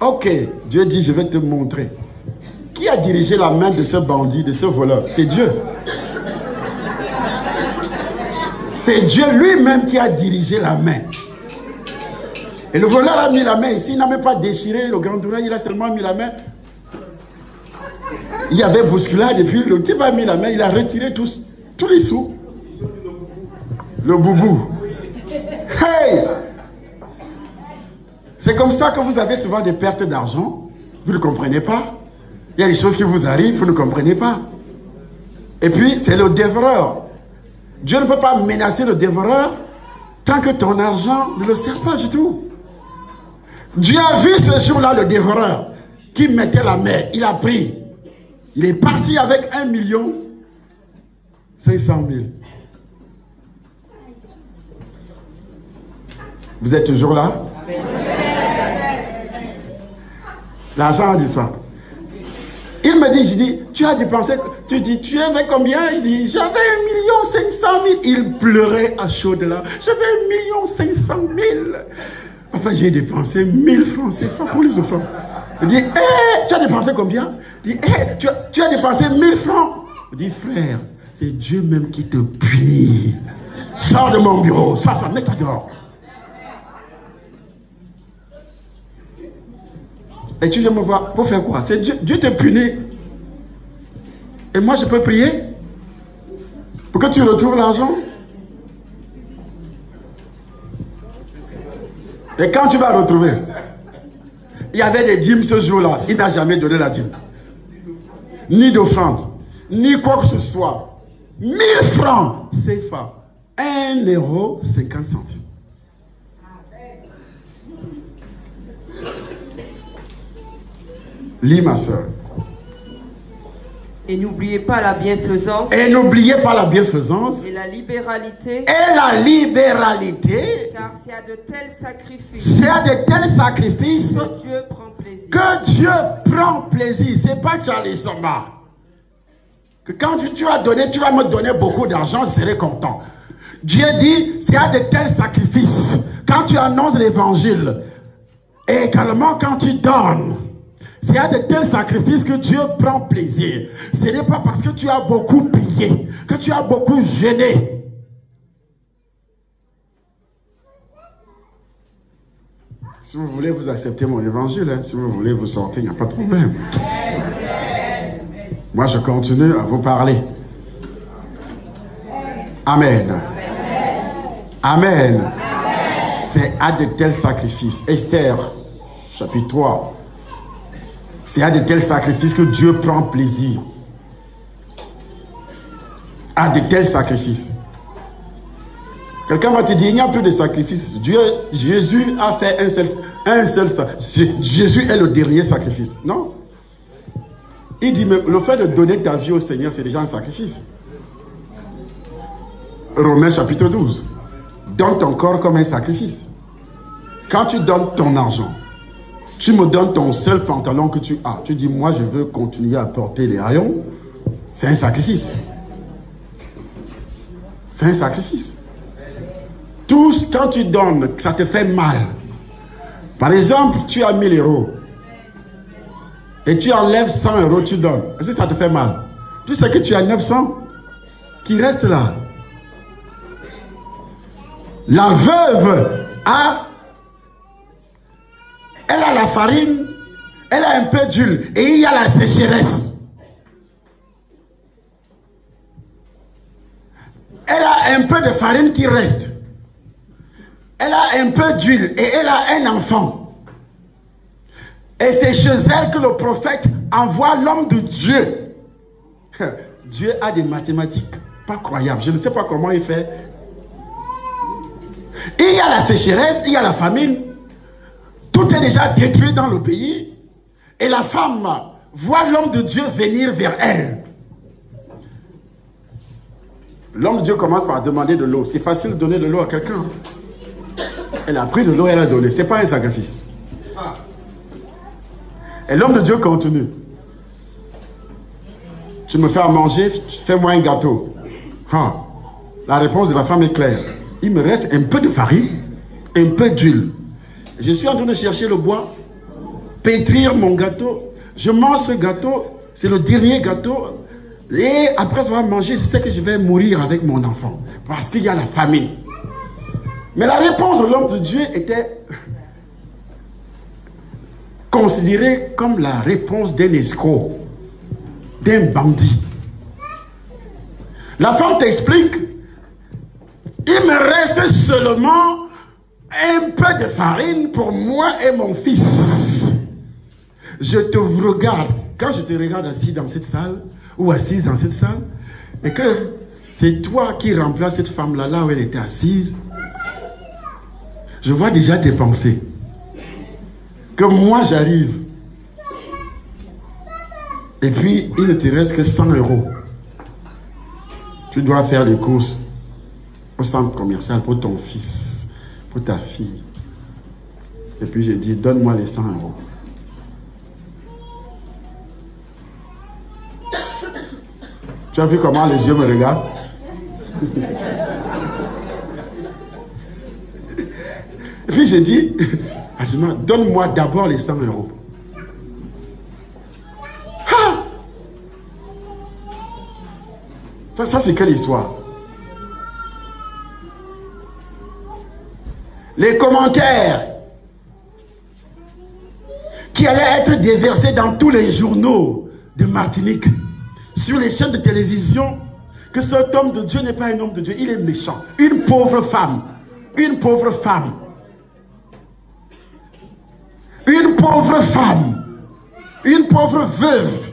Ok, Dieu dit, je vais te montrer. Qui a dirigé la main de ce bandit, de ce voleur? C'est Dieu. C'est Dieu lui-même qui a dirigé la main. Et le voleur a mis la main ici, il n'a même pas déchiré le gandoura, il a seulement mis la main. Il y avait bousculade et puis le type a mis la main, il a retiré tous les sous. Le boubou. Hey! C'est comme ça que vous avez souvent des pertes d'argent. Vous ne comprenez pas. Il y a des choses qui vous arrivent, vous ne comprenez pas. Et puis, c'est le dévoreur. Dieu ne peut pas menacer le dévoreur tant que ton argent ne le sert pas du tout. Dieu a vu ce jour-là le dévoreur qui mettait la main. Il a pris. Il est parti avec 1 500 000. Vous êtes toujours là? L'argent a disparu. Il me dit, je dis, tu as dépensé, tu dis, tu avais combien? Il dit, j'avais 1 500 000. Il pleurait à chaudes là. J'avais 1 500 000. Enfin, j'ai dépensé 1000 francs, c'est pas pour les offrandes. Il dit, tu as dépensé combien? Il dit, tu as dépensé 1000 francs. Il dit, frère, c'est Dieu même qui te punit. Sors de mon bureau, ça, mets-toi dehors. Et tu viens me voir pour faire quoi? C'est Dieu te punit. Et moi, je peux prier pour que tu retrouves l'argent. Et quand tu vas retrouver, il y avait des dîmes ce jour-là. Il n'a jamais donné la dîme. Ni d'offrande, ni quoi que ce soit. 1000 francs CFA. 1,50 euro. Lis, ma soeur. Et n'oubliez pas la bienfaisance. Et n'oubliez pas la bienfaisance. Et la libéralité. Et la libéralité. Car c'est à de tels sacrifices. C'est à de tels sacrifices. Que Dieu prend plaisir. Que Dieu prend plaisir. C'est pas Charlie Soma. Que quand tu as donné, tu vas me donner beaucoup d'argent, je serai content. Dieu dit, c'est à de tels sacrifices. Quand tu annonces l'évangile. Et également quand tu donnes. C'est à de tels sacrifices que Dieu prend plaisir. Ce n'est pas parce que tu as beaucoup prié, que tu as beaucoup jeûné. Si vous voulez, vous acceptez mon évangile. Hein. Si vous voulez, vous sortez, il n'y a pas de problème. Moi, je continue à vous parler. Amen. Amen. C'est à de tels sacrifices. Esther, chapitre 3. C'est à de tels sacrifices que Dieu prend plaisir. À de tels sacrifices. Quelqu'un va te dire, il n'y a plus de sacrifices. Jésus a fait un seul sacrifice. Jésus est le dernier sacrifice. Non. Il dit, mais le fait de donner ta vie au Seigneur, c'est déjà un sacrifice. Romains chapitre 12. Donne ton corps comme un sacrifice. Quand tu donnes ton argent, tu me donnes ton seul pantalon que tu as. Tu dis, moi, je veux continuer à porter les rayons. C'est un sacrifice. C'est un sacrifice. Tous, quand tu donnes, ça te fait mal. Par exemple, tu as 1000 euros. Et tu enlèves 100 euros, tu donnes. Est-ce que ça te fait mal? Tu sais que tu as 900 qui restent là. La veuve elle a la farine, elle a un peu d'huile et il y a la sécheresse. Elle a un peu de farine qui reste. Elle a un peu d'huile et elle a un enfant. Et c'est chez elle que le prophète envoie l'homme de Dieu. Dieu a des mathématiques pas croyables. Je ne sais pas comment il fait. Il y a la sécheresse, il y a la famine. Tout est déjà détruit dans le pays. Et la femme voit l'homme de Dieu venir vers elle. L'homme de Dieu commence par demander de l'eau. C'est facile de donner de l'eau à quelqu'un. Elle a pris de l'eau et elle a donné. Ce n'est pas un sacrifice. Et l'homme de Dieu continue. Tu me fais à manger, fais-moi un gâteau. La réponse de la femme est claire. Il me reste un peu de farine, un peu d'huile. Je suis en train de chercher le bois, pétrir mon gâteau. Je mange ce gâteau, c'est le dernier gâteau. Et après avoir mangé, je sais que je vais mourir avec mon enfant. Parce qu'il y a la famine. Mais la réponse de l'homme de Dieu était considérée comme la réponse d'un escroc, d'un bandit. La femme t'explique, il me reste seulement un peu de farine pour moi et mon fils. Je te regarde. Quand je te regarde assis dans cette salle, ou assise dans cette salle, et que c'est toi qui remplaces cette femme-là, là où elle était assise, je vois déjà tes pensées. Que moi j'arrive. Et puis, il ne te reste que 100 euros. Tu dois faire les courses au centre commercial pour ton fils, pour ta fille. Et puis j'ai dit, donne-moi les 100 euros. Tu as vu comment les yeux me regardent? Et puis j'ai dit, donne-moi d'abord les 100 euros. Ça c'est quelle histoire? Les commentaires qui allaient être déversés dans tous les journaux de Martinique, sur les chaînes de télévision, que cet homme de Dieu n'est pas un homme de Dieu, il est méchant. Une pauvre femme, une pauvre femme, une pauvre femme, une pauvre veuve.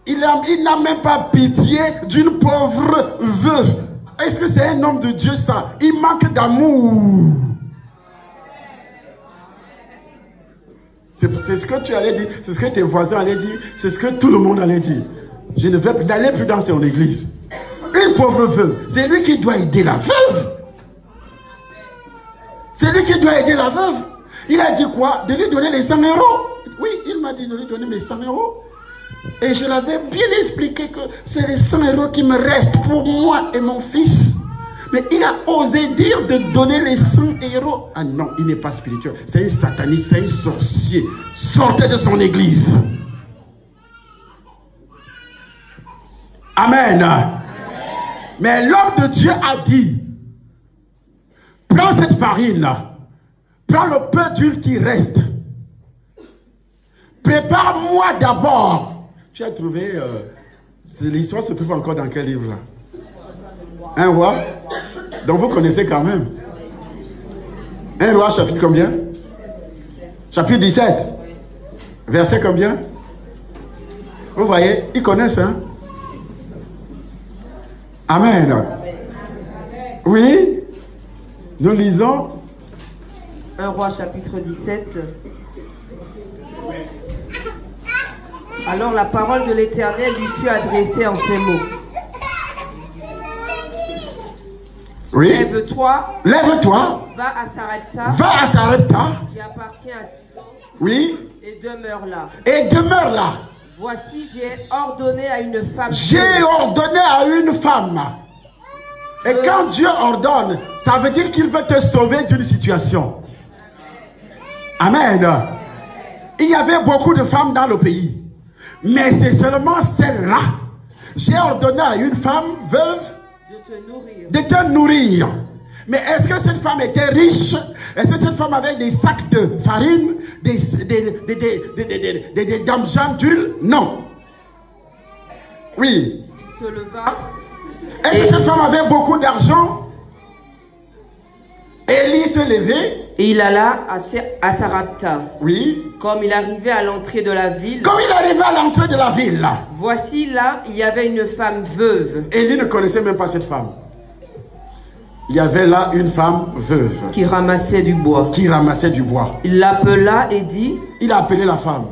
Il n'a même pas pitié d'une pauvre veuve. Est-ce que c'est un homme de Dieu ça? Il manque d'amour. C'est ce que tu allais dire, c'est ce que tes voisins allaient dire, c'est ce que tout le monde allait dire. Je ne vais n'aller plus dans son église. Une pauvre veuve, c'est lui qui doit aider la veuve. C'est lui qui doit aider la veuve. Il a dit quoi? De lui donner les 100 euros. Oui, il m'a dit de lui donner mes 100 euros. Et je l'avais bien expliqué que c'est les 100 euros qui me restent pour moi et mon fils. Mais il a osé dire de donner les 100 euros. Ah non, il n'est pas spirituel. C'est un sataniste, c'est un sorcier. Sortez de son église. Amen. Amen. Mais l'homme de Dieu a dit, prends cette farine, prends le peu d'huile qui reste. Prépare-moi d'abord. Tu as trouvé, l'histoire se trouve encore dans quel livre là? Un roi? Donc vous connaissez quand même. Un roi chapitre combien? Chapitre 17. Verset combien? Vous voyez, ils connaissent, hein? Amen. Oui? Nous lisons. Un roi chapitre 17. Alors la parole de l'Éternel lui fut adressée en ces mots. Oui. Lève-toi. Lève-toi. Va à Sarepta. Va à Sarepta. Qui appartient à Sidon. Oui. Et demeure là. Et demeure là. Voici, j'ai ordonné à une femme. J'ai ordonné à une femme. Et quand Dieu ordonne, ça veut dire qu'il veut te sauver d'une situation. Amen. Il y avait beaucoup de femmes dans le pays. Mais c'est seulement celle-là. J'ai ordonné à une femme veuve de te nourrir. Mais est-ce que cette femme était riche? Est-ce que cette femme avait des sacs de farine, des damjans d'huile? Non. Oui. Il se leva. Est-ce que cette femme avait beaucoup d'argent? Élie s'est levé. Et il alla à Sarepta. Oui. Comme il arrivait à l'entrée de la ville. Comme il arrivait à l'entrée de la ville. Voici là, il y avait une femme veuve. Élie ne connaissait même pas cette femme. Il y avait là une femme veuve. Qui ramassait du bois. Qui ramassait du bois. Il l'appela et dit. Il a appelé la femme.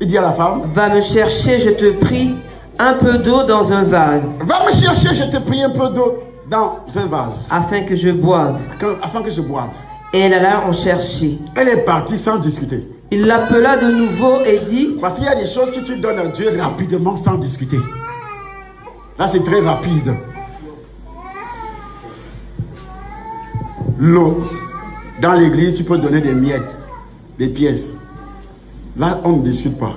Il dit à la femme. Va me chercher, je te prie, un peu d'eau dans un vase. Va me chercher, je te prie, un peu d'eau dans un vase. Afin que je boive. Afin que je boive. Et elle alla en chercher. Elle est partie sans discuter. Il l'appela de nouveau et dit. Parce qu'il y a des choses que tu donnes à Dieu rapidement sans discuter. Là c'est très rapide. L'eau. Dans l'église tu peux donner des miettes, des pièces. Là on ne discute pas.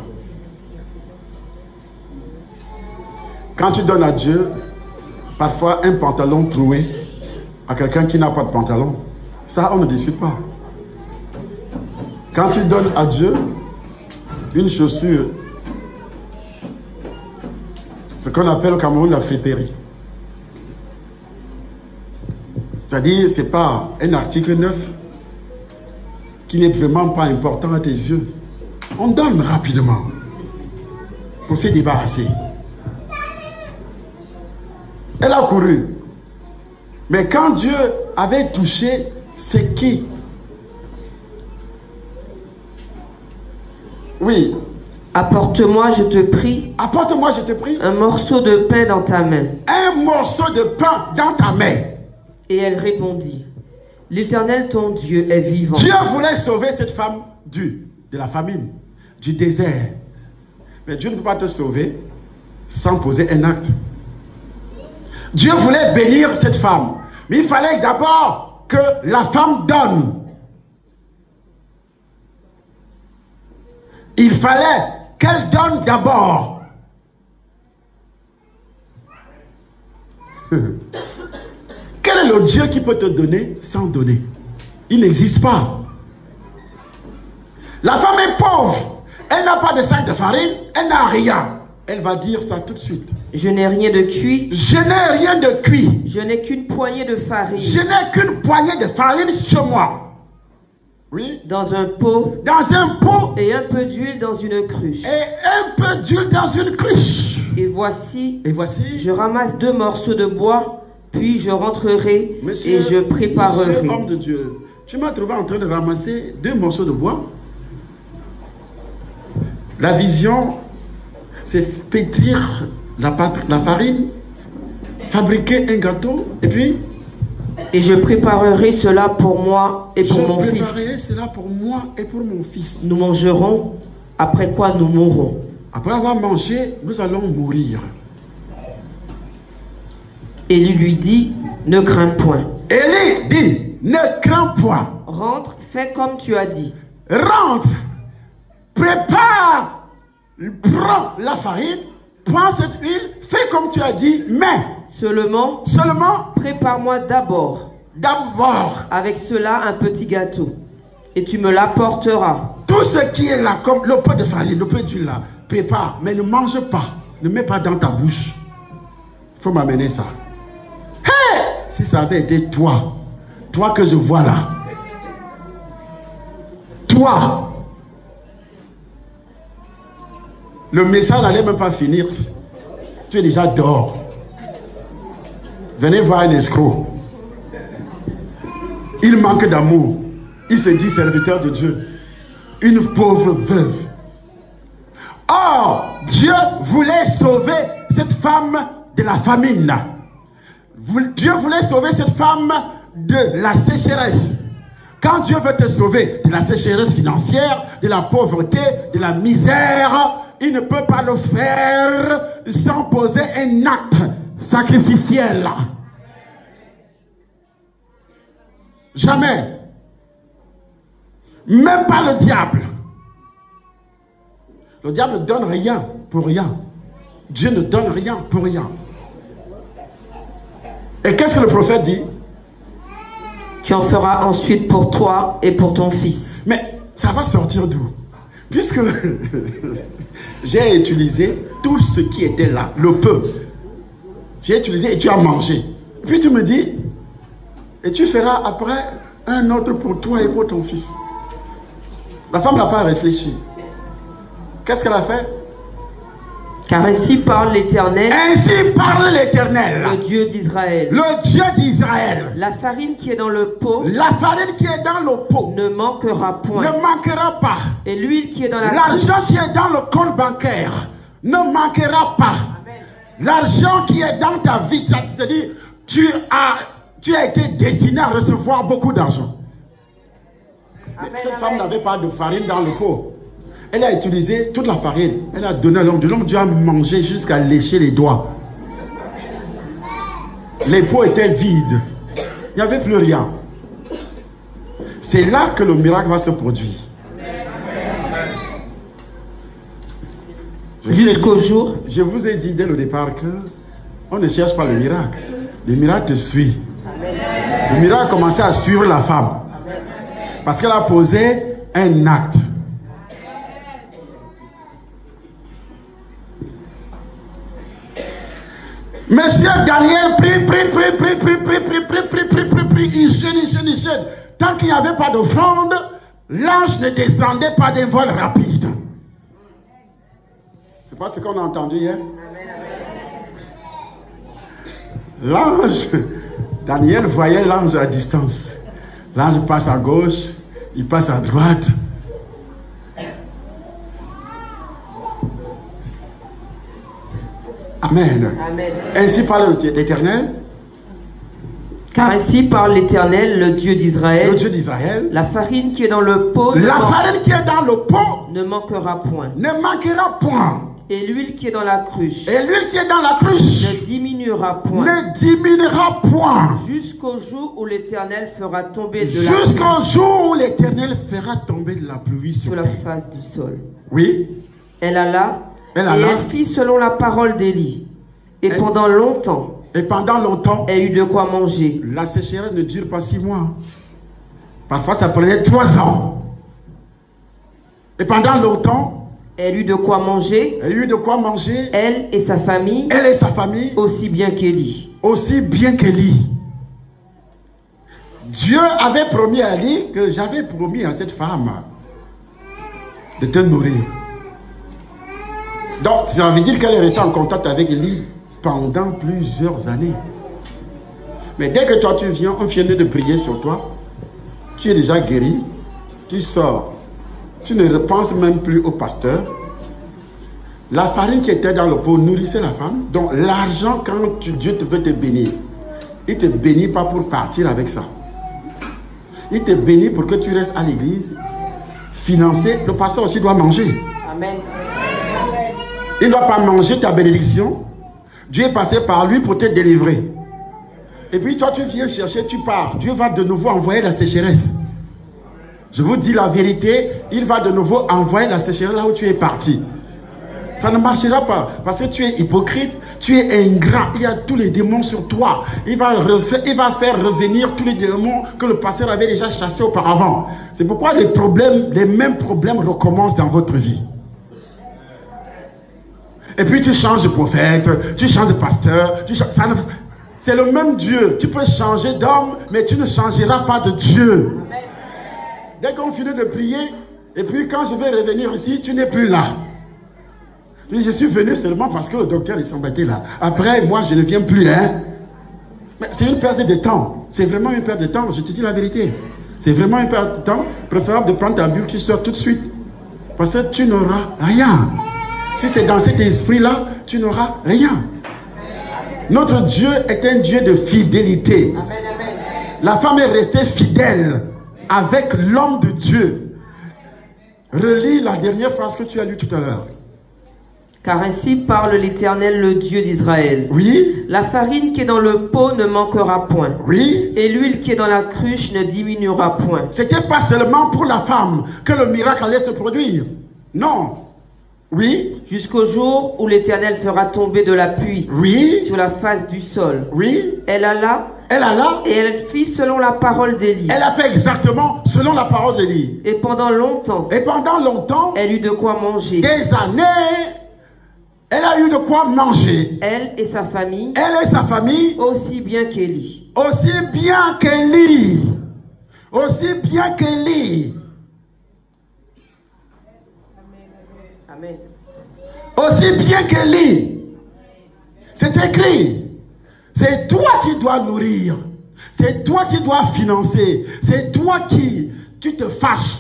Quand tu donnes à Dieu, parfois un pantalon troué à quelqu'un qui n'a pas de pantalon, ça on ne discute pas. Quand tu donnes à Dieu une chaussure, ce qu'on appelle au Cameroun la friperie. C'est-à-dire, ce n'est pas un article neuf qui n'est vraiment pas important à tes yeux. On donne rapidement pour se débarrasser. Elle a couru. Mais quand Dieu avait touché, c'est qui? Oui. Apporte-moi, je te prie. Apporte-moi, je te prie. Un morceau de pain dans ta main. Un morceau de pain dans ta main. Et elle répondit. L'Éternel ton Dieu est vivant. Dieu voulait sauver cette femme de la famine, du désert. Mais Dieu ne peut pas te sauver sans poser un acte. Dieu voulait bénir cette femme. Mais il fallait d'abord que la femme donne. Il fallait qu'elle donne d'abord. Quel est le Dieu qui peut te donner sans donner? Il n'existe pas. La femme est pauvre. Elle n'a pas de sac de farine. Elle n'a rien. Elle va dire ça tout de suite. Je n'ai rien de cuit. Je n'ai rien de cuit. Je n'ai qu'une poignée de farine. Je n'ai qu'une poignée de farine chez moi. Oui. Dans un pot. Dans un pot. Et un peu d'huile dans une cruche. Et un peu d'huile dans une cruche. Et voici. Et voici. Je ramasse 2 morceaux de bois. Puis je rentrerai. Monsieur, et je préparerai. Monsieur, homme de Dieu, tu m'as trouvé en train de ramasser 2 morceaux de bois. La vision, c'est pétrir la farine, fabriquer un gâteau, et puis... Et je préparerai cela pour moi et pour mon fils. Je préparerai cela pour moi et pour mon fils. Nous mangerons, après quoi nous mourrons. Après avoir mangé, nous allons mourir. Élie lui dit, ne crains point. Élie dit, ne crains point. Rentre, fais comme tu as dit. Rentre, prépare, prends la farine, prends cette huile, fais comme tu as dit, mais seulement prépare-moi d'abord avec cela un petit gâteau et tu me l'apporteras. Tout ce qui est là, comme le peu de farine, le peu d'huile là, prépare, mais ne mange pas, ne mets pas dans ta bouche. Il faut m'amener ça. Hey! Si ça avait été toi que je vois là, toi, le message n'allait même pas finir. Tu es déjà dehors. Venez voir un escroc. Il manque d'amour. Il se dit serviteur de Dieu. Une pauvre veuve. Or, Dieu voulait sauver cette femme de la famine. Dieu voulait sauver cette femme de la sécheresse. Quand Dieu veut te sauver de la sécheresse financière, de la pauvreté, de la misère, il ne peut pas le faire sans poser un acte sacrificiel. Jamais. Même pas le diable. Le diable ne donne rien pour rien. Dieu ne donne rien pour rien. Et qu'est-ce que le prophète dit? Tu en feras ensuite pour toi et pour ton fils. Mais ça va sortir d'où? Puisque j'ai utilisé tout ce qui était là, le peu. J'ai utilisé et tu as mangé. Et puis tu me dis, et tu feras après un autre pour toi et pour ton fils. La femme n'a pas réfléchi. Qu'est-ce qu'elle a fait? Car ainsi parle l'Éternel. Ainsi parle l'Éternel. Le Dieu d'Israël. Le Dieu d'Israël. La farine qui est dans le pot. La farine qui est dans le pot. Ne manquera point. Ne manquera pas. Et l'huile qui est dans la l'argent qui est dans le compte bancaire ne manquera pas. L'argent qui est dans ta vie, c'est-à-dire tu as été destiné à recevoir beaucoup d'argent. Cette femme n'avait pas de farine dans le pot. Elle a utilisé toute la farine. Elle a donné à l'homme. L'homme Dieu a mangé jusqu'à lécher les doigts. Les pots étaient vides. Il n'y avait plus rien. C'est là que le miracle va se produire. Jusqu'au jour. Je vous ai dit dès le départ que on ne cherche pas le miracle. Le miracle te suit. Le miracle a commencé à suivre la femme. Parce qu'elle a posé un acte. Monsieur Daniel prie, il jeûne. Tant qu'il n'y avait pas d'offrande, l'ange ne descendait pas d'un vol rapide. C'est pas ce qu'on a entendu hier? L'ange, Daniel voyait l'ange à distance. L'ange passe à gauche, il passe à droite. Amen. Amen. Ainsi parle l'Éternel. Car ainsi parle l'Éternel, le Dieu d'Israël. Le Dieu d'Israël. La farine qui est dans le pot. Farine qui est dans le pot ne manquera point. Ne manquera point. Et l'huile qui est dans la cruche. Et l'huile qui est dans la cruche. Ne diminuera point. Ne diminuera point. Jusqu'au jour où l'Éternel fera tomber de la pluie. Jusqu'au jour où l'Éternel fera tomber de la pluie sur la face du sol. Oui. Elle alla. Et elle fit selon la parole d'Élie. Et pendant longtemps. Elle eut de quoi manger. La sécheresse ne dure pas 6 mois. Parfois ça prenait 3 ans. Et pendant longtemps. Elle eut de quoi manger. Elle et sa famille. Aussi bien qu'Élie. Dieu avait promis à Élie que j'avais promis à cette femme de te nourrir. Donc, ça veut dire qu'elle est restée en contact avec Élie pendant plusieurs années. Mais dès que toi tu viens, on vient de prier sur toi, tu es déjà guéri, tu sors, tu ne repenses même plus au pasteur. La farine qui était dans le pot nourrissait la femme. Donc, l'argent, quand Dieu veut te bénir, il ne te bénit pas pour partir avec ça. Il te bénit pour que tu restes à l'église, financer. Le pasteur aussi doit manger. Amen. Il ne doit pas manger ta bénédiction. Dieu est passé par lui pour te délivrer. Et puis toi tu viens chercher, tu pars. Dieu va de nouveau envoyer la sécheresse. Je vous dis la vérité, il va de nouveau envoyer la sécheresse là où tu es parti. Ça ne marchera pas parce que tu es hypocrite, tu es ingrat, il y a tous les démons sur toi. Il va faire revenir tous les démons que le pasteur avait déjà chassés auparavant. C'est pourquoi les mêmes problèmes recommencent dans votre vie. Et puis tu changes de prophète, tu changes de pasteur, c'est le même Dieu. Tu peux changer d'homme, mais tu ne changeras pas de Dieu. Dès qu'on finit de prier, et puis quand je vais revenir ici, tu n'es plus là. Je suis venu seulement parce que le docteur est embêté là. Après, moi, je ne viens plus. Mais c'est une perte de temps. C'est vraiment une perte de temps. Je te dis la vérité. C'est vraiment une perte de temps. Préférable de prendre ta Bible, tu sors tout de suite. Parce que tu n'auras rien. Si c'est dans cet esprit-là, tu n'auras rien. Notre Dieu est un Dieu de fidélité. Amen, amen. La femme est restée fidèle avec l'homme de Dieu. Relis la dernière phrase que tu as lue tout à l'heure. Car ainsi parle l'Éternel, le Dieu d'Israël. Oui. La farine qui est dans le pot ne manquera point. Oui. Et l'huile qui est dans la cruche ne diminuera point. C'était pas seulement pour la femme que le miracle allait se produire. Non. Oui. Jusqu'au jour où l'Éternel fera tomber de la pluie Oui. sur la face du sol. Oui. Elle alla et elle fit selon la parole d'Élie. Elle a fait exactement selon la parole d'Élie. Et pendant longtemps, elle eut de quoi manger. Des années, elle a eu de quoi manger. Elle et sa famille. Aussi bien qu'Élie. Aussi bien qu'Élie. Amen. Aussi bien qu'Élie. C'est écrit. C'est toi qui dois nourrir. C'est toi qui dois financer. C'est toi qui tu te fâches.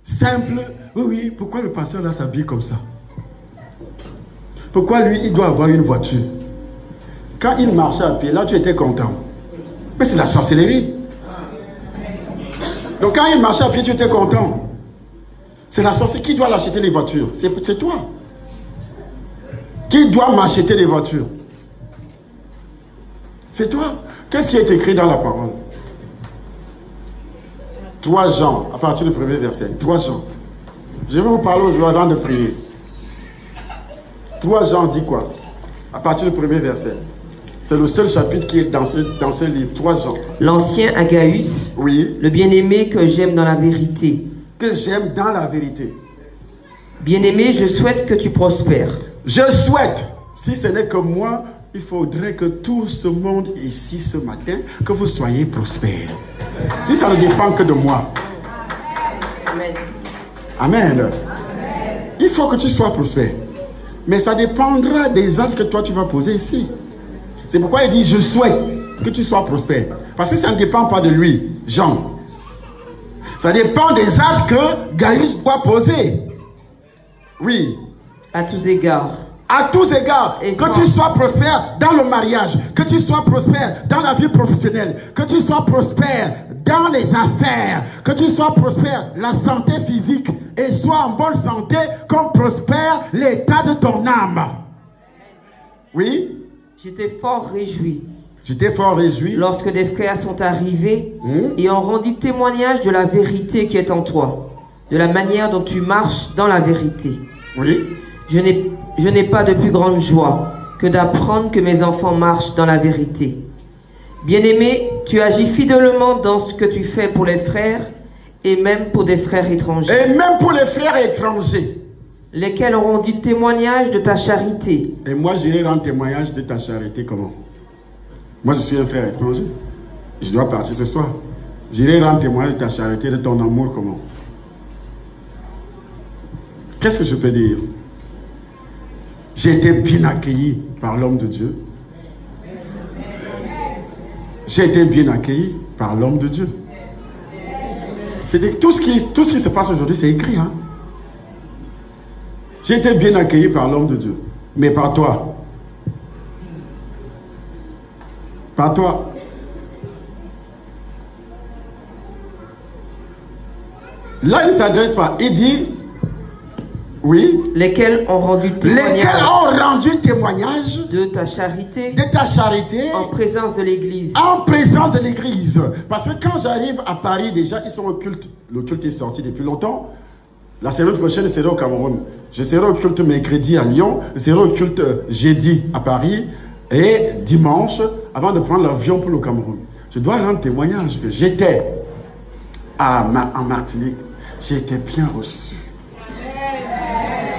Simple. Oui, pourquoi le pasteur là s'habille comme ça? Pourquoi lui, il doit avoir une voiture? Quand il marchait à pied, là tu étais content. Mais c'est la sorcellerie. Donc quand il marchait à pied, tu étais content. C'est la sorcellerie. Qui doit l'acheter les voitures? C'est toi. Qui doit m'acheter les voitures? C'est toi. Qu'est-ce qui est écrit dans la parole? 3 Jean, à partir du premier verset. 3 Jean. Je vais vous parler aujourd'hui avant de prier. 3 Jean dit quoi? À partir du premier verset. C'est le seul chapitre qui est dans ce livre. 3 Jean. L'ancien Agaïus, oui, le bien-aimé que j'aime dans la vérité. Que j'aime dans la vérité. Bien-aimé, je souhaite que tu prospères. Je souhaite, si ce n'est que moi, il faudrait que tout ce monde ici ce matin, que vous soyez prospères. Si ça ne dépend que de moi. Amen. Amen. Il faut que tu sois prospère. Mais ça dépendra des actes que toi tu vas poser ici. C'est pourquoi il dit je souhaite que tu sois prospère. Parce que ça ne dépend pas de lui, Jean. Ça dépend des actes que Gaius doit poser. Oui. À tous égards. À tous égards, que tu sois prospère dans le mariage, que tu sois prospère dans la vie professionnelle, que tu sois prospère dans les affaires, que tu sois prospère la santé physique et sois en bonne santé comme prospère l'état de ton âme. Oui? J'étais fort réjoui. J'étais fort réjoui. Lorsque des frères sont arrivés et ont rendu témoignage de la vérité qui est en toi, de la manière dont tu marches dans la vérité. Oui. Je n'ai pas de plus grande joie que d'apprendre que mes enfants marchent dans la vérité. Bien-aimé, tu agis fidèlement dans ce que tu fais pour les frères et même pour des frères étrangers. Et même pour les frères étrangers. Lesquels auront dit témoignage de ta charité. Et moi, j'irai rendre témoignage de ta charité comment? Moi, je suis un frère étranger. Je dois partir ce soir. J'irai rendre témoignage de ta charité, de ton amour comment? Qu'est-ce que je peux dire? J'ai été bien accueilli par l'homme de Dieu. J'ai été bien accueilli par l'homme de Dieu. Tout ce qui se passe aujourd'hui, c'est écrit. Hein? J'ai été bien accueilli par l'homme de Dieu. Mais par toi. Par toi. Là, il ne s'adresse pas. Il dit... Oui. Lesquels ont rendu témoignage de ta charité. De ta charité. En présence de l'église. En présence de l'église. Parce que quand j'arrive à Paris, déjà, ils sont au culte. Le culte est sorti depuis longtemps. La semaine prochaine, je serai au Cameroun. Je serai au culte mercredi à Lyon. Je serai au culte jeudi à Paris. Et dimanche, avant de prendre l'avion pour le Cameroun. Je dois rendre témoignage que j'étais en Martinique. J'ai été bien reçu.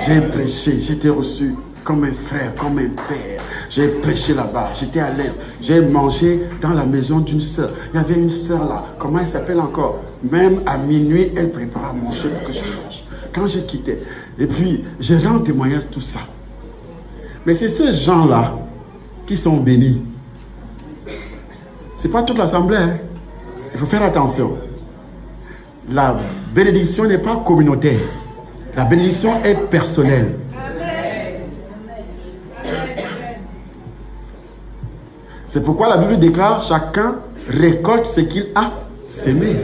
J'ai prêché, j'étais reçu comme un frère, comme un père. J'ai prêché là-bas, j'étais à l'aise. J'ai mangé dans la maison d'une sœur. Il y avait une sœur là, comment elle s'appelle encore? Même à minuit, elle prépare à manger pour que je mange. Quand j'ai quitté, et puis je rends témoignage de tout ça. Mais c'est ces gens-là qui sont bénis. C'est pas toute l'assemblée. Hein? Il faut faire attention. La bénédiction n'est pas communautaire. La bénédiction est personnelle. C'est pourquoi la Bible déclare, chacun récolte ce qu'il a sémé.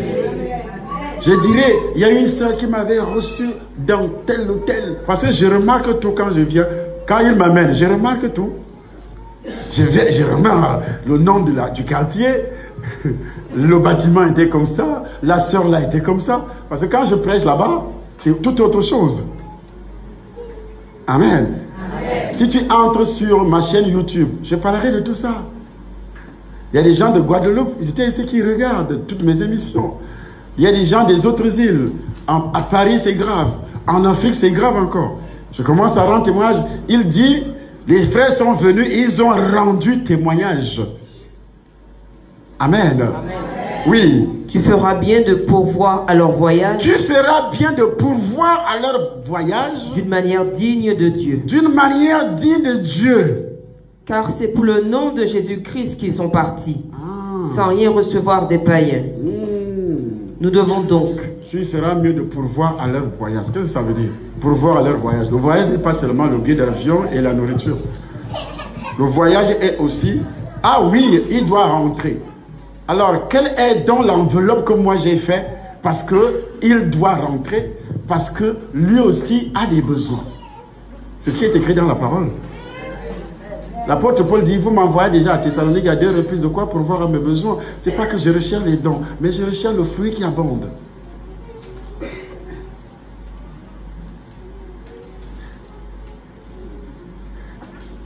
Je dirais, il y a une sœur qui m'avait reçu dans tel ou tel. Parce que je remarque tout quand je viens. Quand il m'amène, je remarque tout. Je remarque le nom du quartier. Le bâtiment était comme ça. La sœur là était comme ça. Parce que quand je prêche là-bas, c'est tout autre chose. Amen. Amen. Si tu entres sur ma chaîne YouTube, je parlerai de tout ça. Il y a des gens de Guadeloupe, ils étaient ici qui regardent toutes mes émissions. Il y a des gens des autres îles. À Paris, c'est grave. En Afrique, c'est grave encore. Je commence à rendre témoignage. Il dit, les frères sont venus et ils ont rendu témoignage. Amen. Amen. Oui. Tu feras bien de pourvoir à leur voyage. Tu feras bien de pourvoir à leur voyage. D'une manière digne de Dieu. D'une manière digne de Dieu. Car c'est pour le nom de Jésus-Christ qu'ils sont partis. Sans rien recevoir des païens. Nous devons donc. Tu feras mieux de pourvoir à leur voyage. Qu'est-ce que ça veut dire? Pourvoir à leur voyage. Le voyage n'est pas seulement le billet d'avion et la nourriture. Le voyage est aussi, ah oui, il doit rentrer. Alors, quelle est donc l'enveloppe que moi j'ai fait? Parce qu'il doit rentrer, parce que lui aussi a des besoins. C'est ce qui est écrit dans la parole. L'apôtre Paul dit, vous m'envoyez déjà à Thessalonique à 2 reprises de quoi pour voir à mes besoins. Ce n'est pas que je recherche les dons, mais je recherche le fruit qui abonde.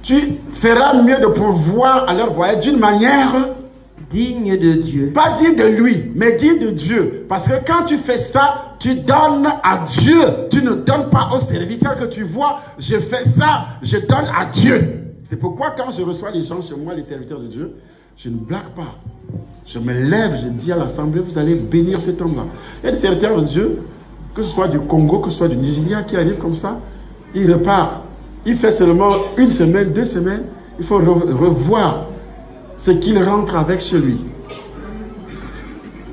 Tu feras mieux de pourvoir à leur voyage d'une manière digne de Dieu. Pas digne de lui, mais digne de Dieu. Parce que quand tu fais ça, tu donnes à Dieu. Tu ne donnes pas au serviteur que tu vois. Je fais ça, je donne à Dieu. C'est pourquoi quand je reçois les gens chez moi, les serviteurs de Dieu, je ne blague pas. Je me lève, je dis à l'assemblée, vous allez bénir cet homme-là. Il y a des serviteurs de Dieu, que ce soit du Congo, que ce soit du Nigeria, qui arrivent comme ça, il repart. Il fait seulement 1 semaine, 2 semaines, il faut revoir ce qu'il rentre avec chez lui.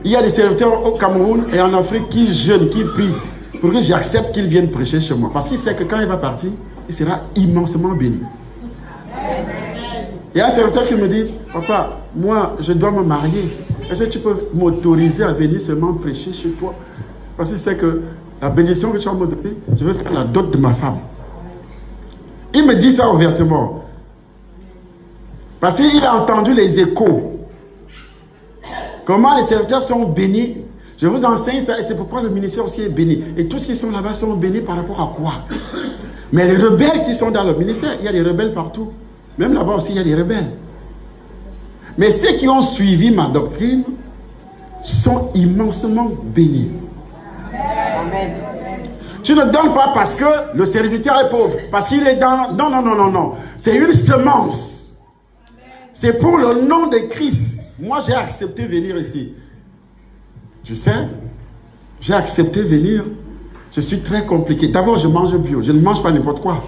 Il y a des serviteurs au Cameroun et en Afrique qui jeûnent, qui prient, pour que j'accepte qu'ils viennent prêcher chez moi. Parce qu'il sait que quand il va partir, il sera immensément béni. Il y a un serviteur qui me dit, papa, moi, je dois me marier. Est-ce que tu peux m'autoriser à venir seulement prêcher chez toi? Parce qu'il sait que la bénédiction que tu vas me donner, je vais faire la dot de ma femme. Il me dit ça ouvertement. Parce qu'il a entendu les échos. Comment les serviteurs sont bénis. Je vous enseigne ça et c'est pourquoi le ministère aussi est béni. Et tous ceux qui sont là-bas sont bénis par rapport à quoi? Mais les rebelles qui sont dans le ministère, il y a des rebelles partout. Même là-bas aussi, il y a des rebelles. Mais ceux qui ont suivi ma doctrine sont immensément bénis. Amen. Tu ne donnes pas parce que le serviteur est pauvre, parce qu'il est dans... Non, non, non, non, non. C'est une semence. C'est pour le nom de Christ. Moi, j'ai accepté venir ici. Tu sais, j'ai accepté venir. Je suis très compliqué. D'abord, je mange bio. Je ne mange pas n'importe quoi.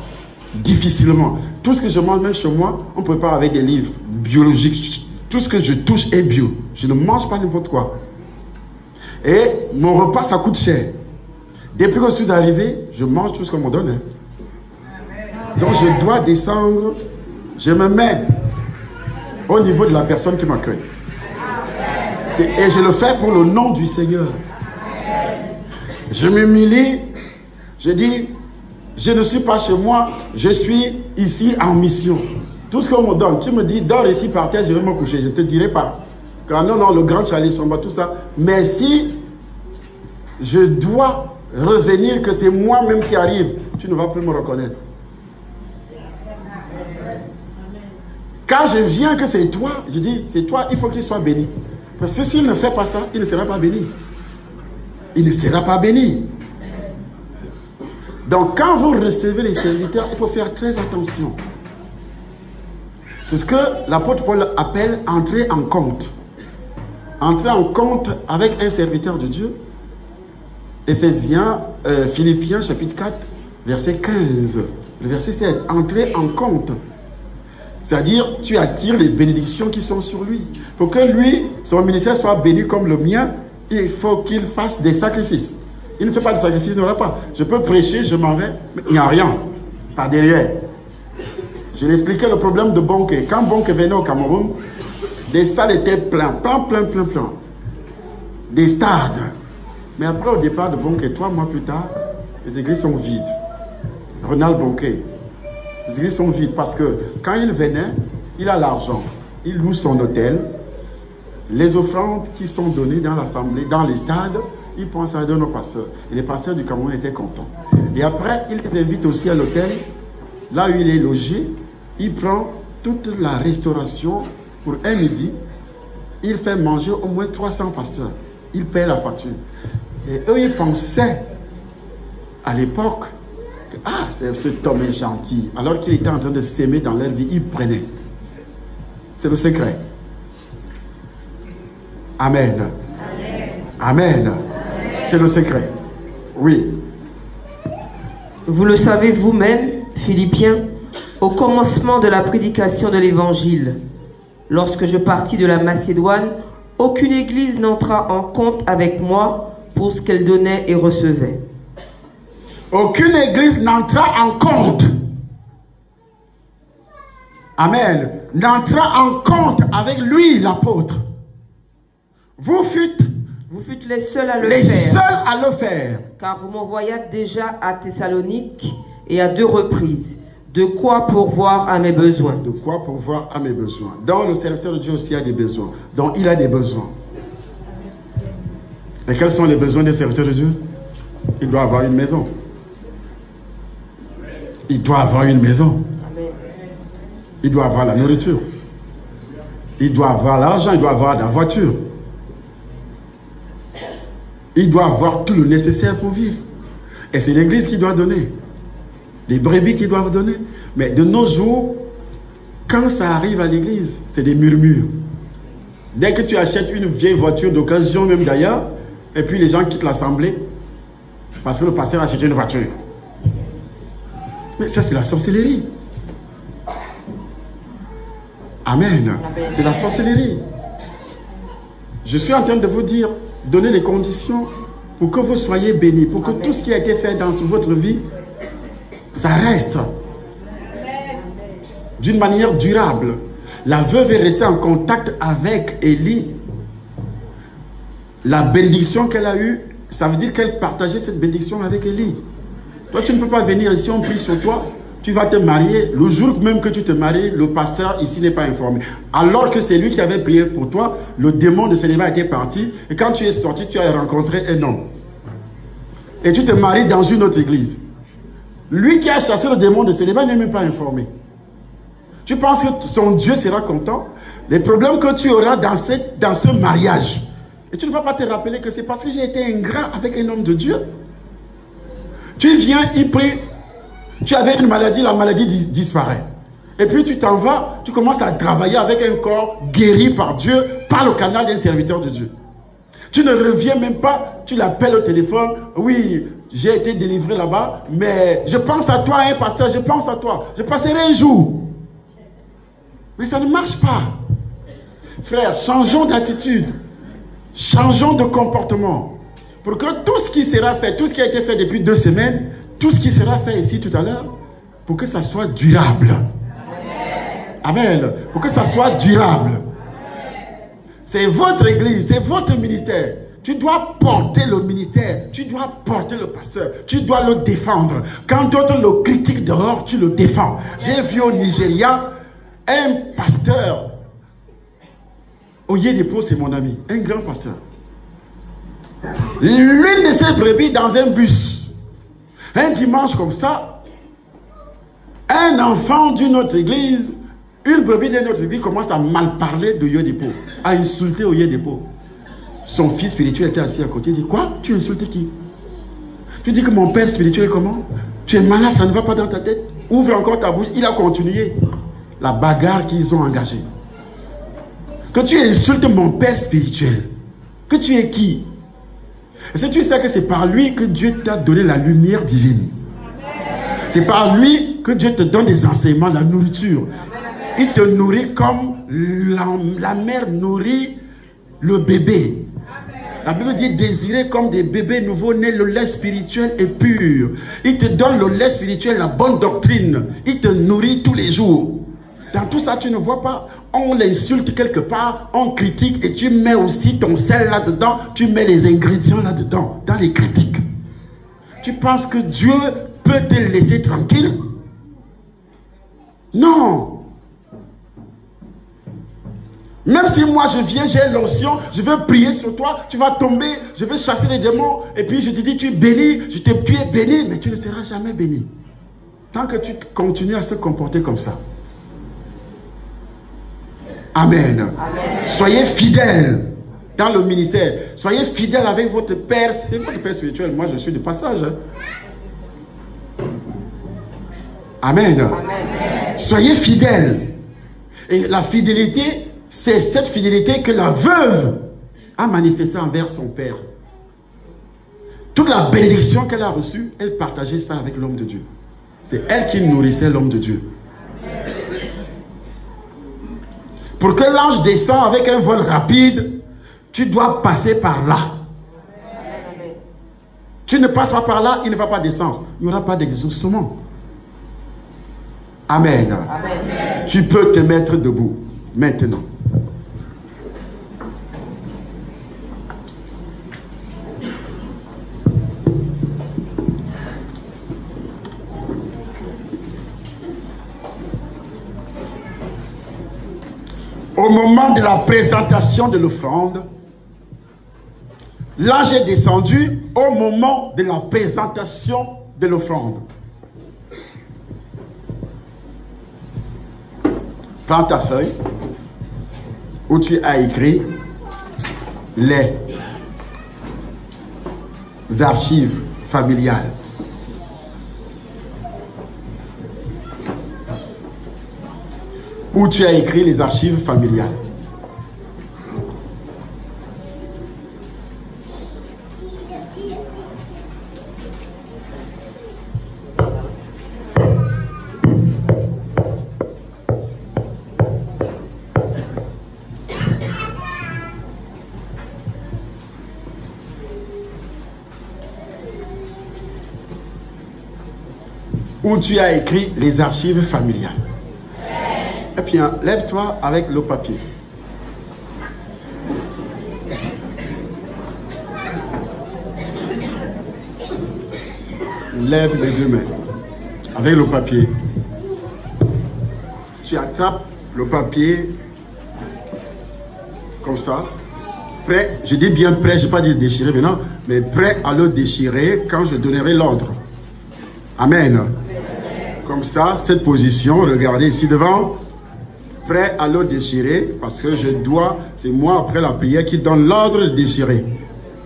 Difficilement. Tout ce que je mange même chez moi, on prépare avec des livres biologiques. Tout ce que je touche est bio. Je ne mange pas n'importe quoi. Et mon repas, ça coûte cher. Depuis que je suis arrivé, je mange tout ce qu'on me donne. Donc je dois descendre. Je me mets au niveau de la personne qui m'accueille. Et je le fais pour le nom du Seigneur. Je m'humilie. Je dis, je ne suis pas chez moi. Je suis ici en mission. Tout ce qu'on me donne, tu me dis, dors ici par terre, je vais me coucher. Je ne te dirai pas. Car non, non, le grand Charlie Somba, tout ça. Mais si je dois revenir que c'est moi-même qui arrive, tu ne vas plus me reconnaître. Quand je viens que c'est toi, je dis, c'est toi, il faut qu'il soit béni. Parce que s'il ne fait pas ça, il ne sera pas béni. Il ne sera pas béni. Donc quand vous recevez les serviteurs, il faut faire très attention. C'est ce que l'apôtre Paul appelle entrer en compte. Entrer en compte avec un serviteur de Dieu. Philippiens chapitre 4, verset 15, le verset 16. Entrer en compte. C'est-à-dire, tu attires les bénédictions qui sont sur lui. Pour que lui, son ministère soit béni comme le mien, il faut qu'il fasse des sacrifices. Il ne fait pas de sacrifices, il n'aura pas. Je peux prêcher, je m'en vais, mais il n'y a rien. Pas derrière. Je l'expliquais le problème de Bonke. Quand Bonke venait au Cameroun, Les stades étaient pleins. Des stades. Mais après, au départ de Bonquet, 3 mois plus tard, les églises sont vides. Ronald Bonquet. Les églises sont vides parce que quand il venait, il a l'argent. Il loue son hôtel. Les offrandes qui sont données dans l'assemblée, dans les stades, il prend ça et donne aux pasteurs. Et les pasteurs du Cameroun étaient contents. Et après, il les invite aussi à l'hôtel, là où il est logé. Il prend toute la restauration pour un midi. Il fait manger au moins 300 pasteurs. Il paye la facture. Et eux, ils pensaient à l'époque que cet homme est gentil. Alors qu'il était en train de s'aimer dans leur vie, il prenait. C'est le secret. Amen. Amen. C'est le secret. Oui. Vous le savez vous-même, Philippiens, au commencement de la prédication de l'Évangile, lorsque je partis de la Macédoine, aucune église n'entra en compte avec moi pour ce qu'elle donnait et recevait. Aucune église n'entra en compte. Amen. N'entra en compte avec lui, l'apôtre. Vous fûtes les seuls à le faire. Car vous m'envoyâtes déjà à Thessalonique et à 2 reprises. De quoi pourvoir à mes besoins. De quoi pourvoir à mes besoins. Donc le serviteur de Dieu aussi a des besoins. Donc il a des besoins. Et quels sont les besoins des serviteurs de Dieu? Il doit avoir une maison. Il doit avoir une maison. Il doit avoir la nourriture. Il doit avoir l'argent. Il doit avoir la voiture. Il doit avoir tout le nécessaire pour vivre. Et c'est l'église qui doit donner. Les brebis qui doivent donner. Mais de nos jours, quand ça arrive à l'église, c'est des murmures. Dès que tu achètes une vieille voiture d'occasion, même d'ailleurs, et puis les gens quittent l'assemblée, parce que le pasteur a acheté une voiture. Mais ça, c'est la sorcellerie. Amen. C'est la sorcellerie. Je suis en train de vous dire, donnez les conditions pour que vous soyez bénis, pour que tout ce qui a été fait dans votre vie, ça reste d'une manière durable. La veuve est restée en contact avec Élie. La bénédiction qu'elle a eue, ça veut dire qu'elle partageait cette bénédiction avec Élie. Toi, tu ne peux pas venir ici, on prie sur toi. Tu vas te marier. Le jour même que tu te maries, le pasteur ici n'est pas informé. Alors que c'est lui qui avait prié pour toi, le démon de célibat était parti. Et quand tu es sorti, tu as rencontré un homme. Et tu te maries dans une autre église. Lui qui a chassé le démon de célibat n'est même pas informé. Tu penses que son Dieu sera content? Les problèmes que tu auras dans ce mariage. Et tu ne vas pas te rappeler que c'est parce que j'ai été ingrat avec un homme de Dieu. Tu viens, il prie. Tu avais une maladie, la maladie disparaît. Et puis tu t'en vas, tu commences à travailler avec un corps guéri par Dieu, par le canal d'un serviteur de Dieu. Tu ne reviens même pas, tu l'appelles au téléphone. Oui, j'ai été délivré là-bas, mais je pense à toi, hein, pasteur, je pense à toi. Je passerai un jour. Mais ça ne marche pas. Frère, changeons d'attitude. Changeons de comportement. Pour que tout ce qui sera fait, tout ce qui a été fait depuis 2 semaines, tout ce qui sera fait ici tout à l'heure, pour que ça soit durable. Amen. Pour que ça soit durable. C'est votre église, c'est votre ministère. Tu dois porter le ministère, tu dois porter le pasteur, tu dois le défendre. Quand d'autres le critiquent dehors, tu le défends. J'ai vu au Nigeria un pasteur. Oyedepo, c'est mon ami, un grand pasteur. L'une de ses brebis dans un bus. Un dimanche comme ça, un enfant d'une autre église, une brebis d'une autre église commence à mal parler de Oyedepo, à insulter Oyedepo. Son fils spirituel était assis à côté, il dit, quoi? Tu insultes qui? Tu dis que mon père spirituel comment? Tu es malade, ça ne va pas dans ta tête? Ouvre encore ta bouche. Il a continué la bagarre qu'ils ont engagée. Que tu insultes mon père spirituel, que tu es qui? Est-ce que tu sais que c'est par lui que Dieu t'a donné la lumière divine? C'est par lui que Dieu te donne des enseignements, la nourriture. Il te nourrit comme la mère nourrit le bébé. La Bible dit désirer comme des bébés nouveaux-nés le lait spirituel et pur. Il te donne le lait spirituel, la bonne doctrine. Il te nourrit tous les jours. Dans tout ça, tu ne vois pas. On l'insulte quelque part, on critique et tu mets aussi ton sel là-dedans. Tu mets les ingrédients là-dedans, dans les critiques. Tu penses que Dieu peut te laisser tranquille? Non. Même si moi je viens, j'ai l'onction, je veux prier sur toi, tu vas tomber, je vais chasser les démons, et puis je te dis tu es béni, tu es béni, mais tu ne seras jamais béni. Tant que tu continues à se comporter comme ça. Amen. Amen. Soyez fidèles dans le ministère. Soyez fidèles avec votre Père. C'est pas le Père spirituel, moi je suis de passage. Amen. Amen. Soyez fidèles. Et la fidélité, c'est cette fidélité que la veuve a manifestée envers son père. Toute la bénédiction qu'elle a reçue, elle partageait ça avec l'homme de Dieu. C'est elle qui nourrissait l'homme de Dieu. Pour que l'ange descende avec un vol rapide, tu dois passer par là. Tu ne passes pas par là, il ne va pas descendre. Il n'y aura pas d'exaucement. Amen. Amen. Tu peux te mettre debout maintenant. Au moment de la présentation de l'offrande, l'ange est descendu au moment de la présentation de l'offrande. Prends ta feuille où tu as écrit les archives familiales. Où tu as écrit les archives familiales. Où tu as écrit les archives familiales. Et puis, lève-toi avec le papier. Lève les deux mains avec le papier. Tu attrapes le papier comme ça. Prêt, je dis bien prêt, je n'ai pas dit déchirer maintenant, mais prêt à le déchirer quand je donnerai l'ordre. Amen. Comme ça, cette position, regardez ici devant. Prêt à le déchirer, parce que je dois, c'est moi après la prière qui donne l'ordre de déchirer.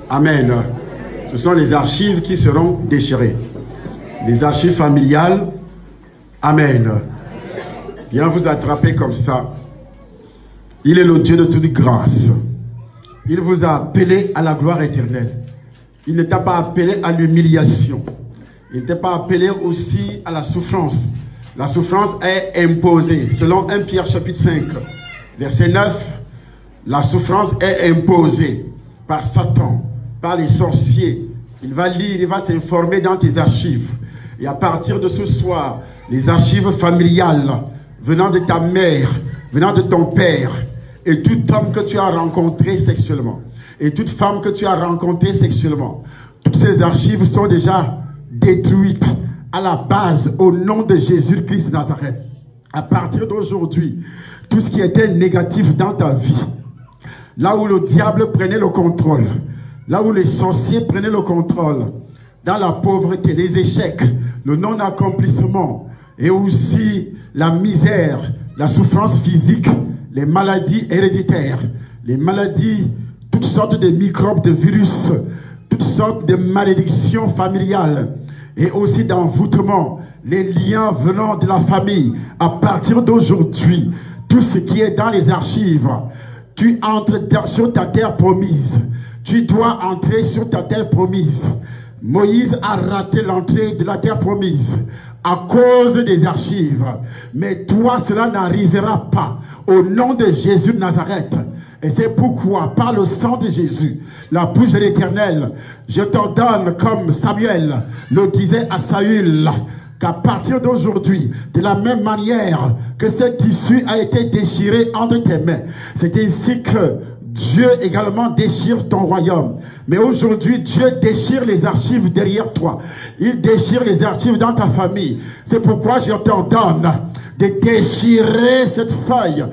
Amen. Ce sont les archives qui seront déchirées. Les archives familiales. Amen. Viens vous attraper comme ça. Il est le Dieu de toute grâce. Il vous a appelé à la gloire éternelle. Il ne t'a pas appelé à l'humiliation. Il ne t'a pas appelé aussi à la souffrance. La souffrance est imposée. Selon 1 Pierre chapitre 5, verset 9, la souffrance est imposée par Satan, par les sorciers. Il va lire, il va s'informer dans tes archives. Et à partir de ce soir, les archives familiales venant de ta mère, venant de ton père, et tout homme que tu as rencontré sexuellement, et toute femme que tu as rencontrée sexuellement, toutes ces archives sont déjà détruites à la base au nom de Jésus-Christ de Nazareth. À partir d'aujourd'hui, tout ce qui était négatif dans ta vie, là où le diable prenait le contrôle, là où les sorciers prenaient le contrôle, dans la pauvreté, les échecs, le non-accomplissement et aussi la misère, la souffrance physique, les maladies héréditaires, les maladies, toutes sortes de microbes, de virus, toutes sortes de malédictions familiales et aussi d'envoûtement, les liens venant de la famille. À partir d'aujourd'hui, tout ce qui est dans les archives, tu entres sur ta terre promise. Tu dois entrer sur ta terre promise. Moïse a raté l'entrée de la terre promise à cause des archives. Mais toi, cela n'arrivera pas. Au nom de Jésus de Nazareth. Et c'est pourquoi, par le sang de Jésus, la bouche de l'Éternel, je t'ordonne comme Samuel le disait à Saül, qu'à partir d'aujourd'hui, de la même manière que ce tissu a été déchiré entre tes mains, c'est ainsi que Dieu également déchire ton royaume. Mais aujourd'hui, Dieu déchire les archives derrière toi. Il déchire les archives dans ta famille. C'est pourquoi je t'ordonne de déchirer cette feuille.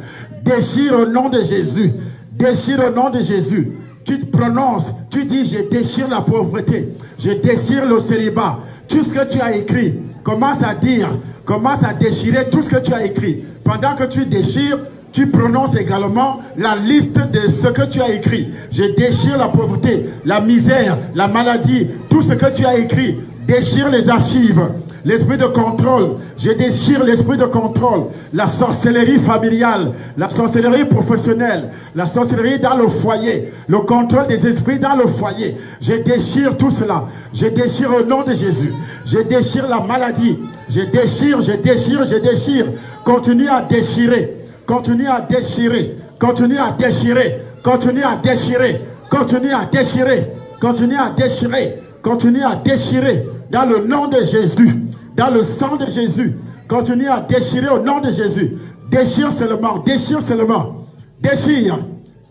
Déchire au nom de Jésus. Déchire au nom de Jésus. Tu te prononces, tu dis, je déchire la pauvreté. Je déchire le célibat. Tout ce que tu as écrit, commence à dire, commence à déchirer tout ce que tu as écrit. Pendant que tu déchires, tu prononces également la liste de ce que tu as écrit. Je déchire la pauvreté, la misère, la maladie, tout ce que tu as écrit. Déchire les archives, l'esprit de contrôle. Je déchire l'esprit de contrôle, la sorcellerie familiale, la sorcellerie professionnelle, la sorcellerie dans le foyer, le contrôle des esprits dans le foyer. Je déchire tout cela. Je déchire au nom de Jésus. Je déchire la maladie. Je déchire, je déchire, je déchire. Continue à déchirer. Continue à déchirer, continue à déchirer, continue à déchirer, continue à déchirer, continue à déchirer, continue à déchirer dans le nom de Jésus, dans le sang de Jésus. Continue à déchirer au nom de Jésus. Déchire seulement, déchire seulement, déchire.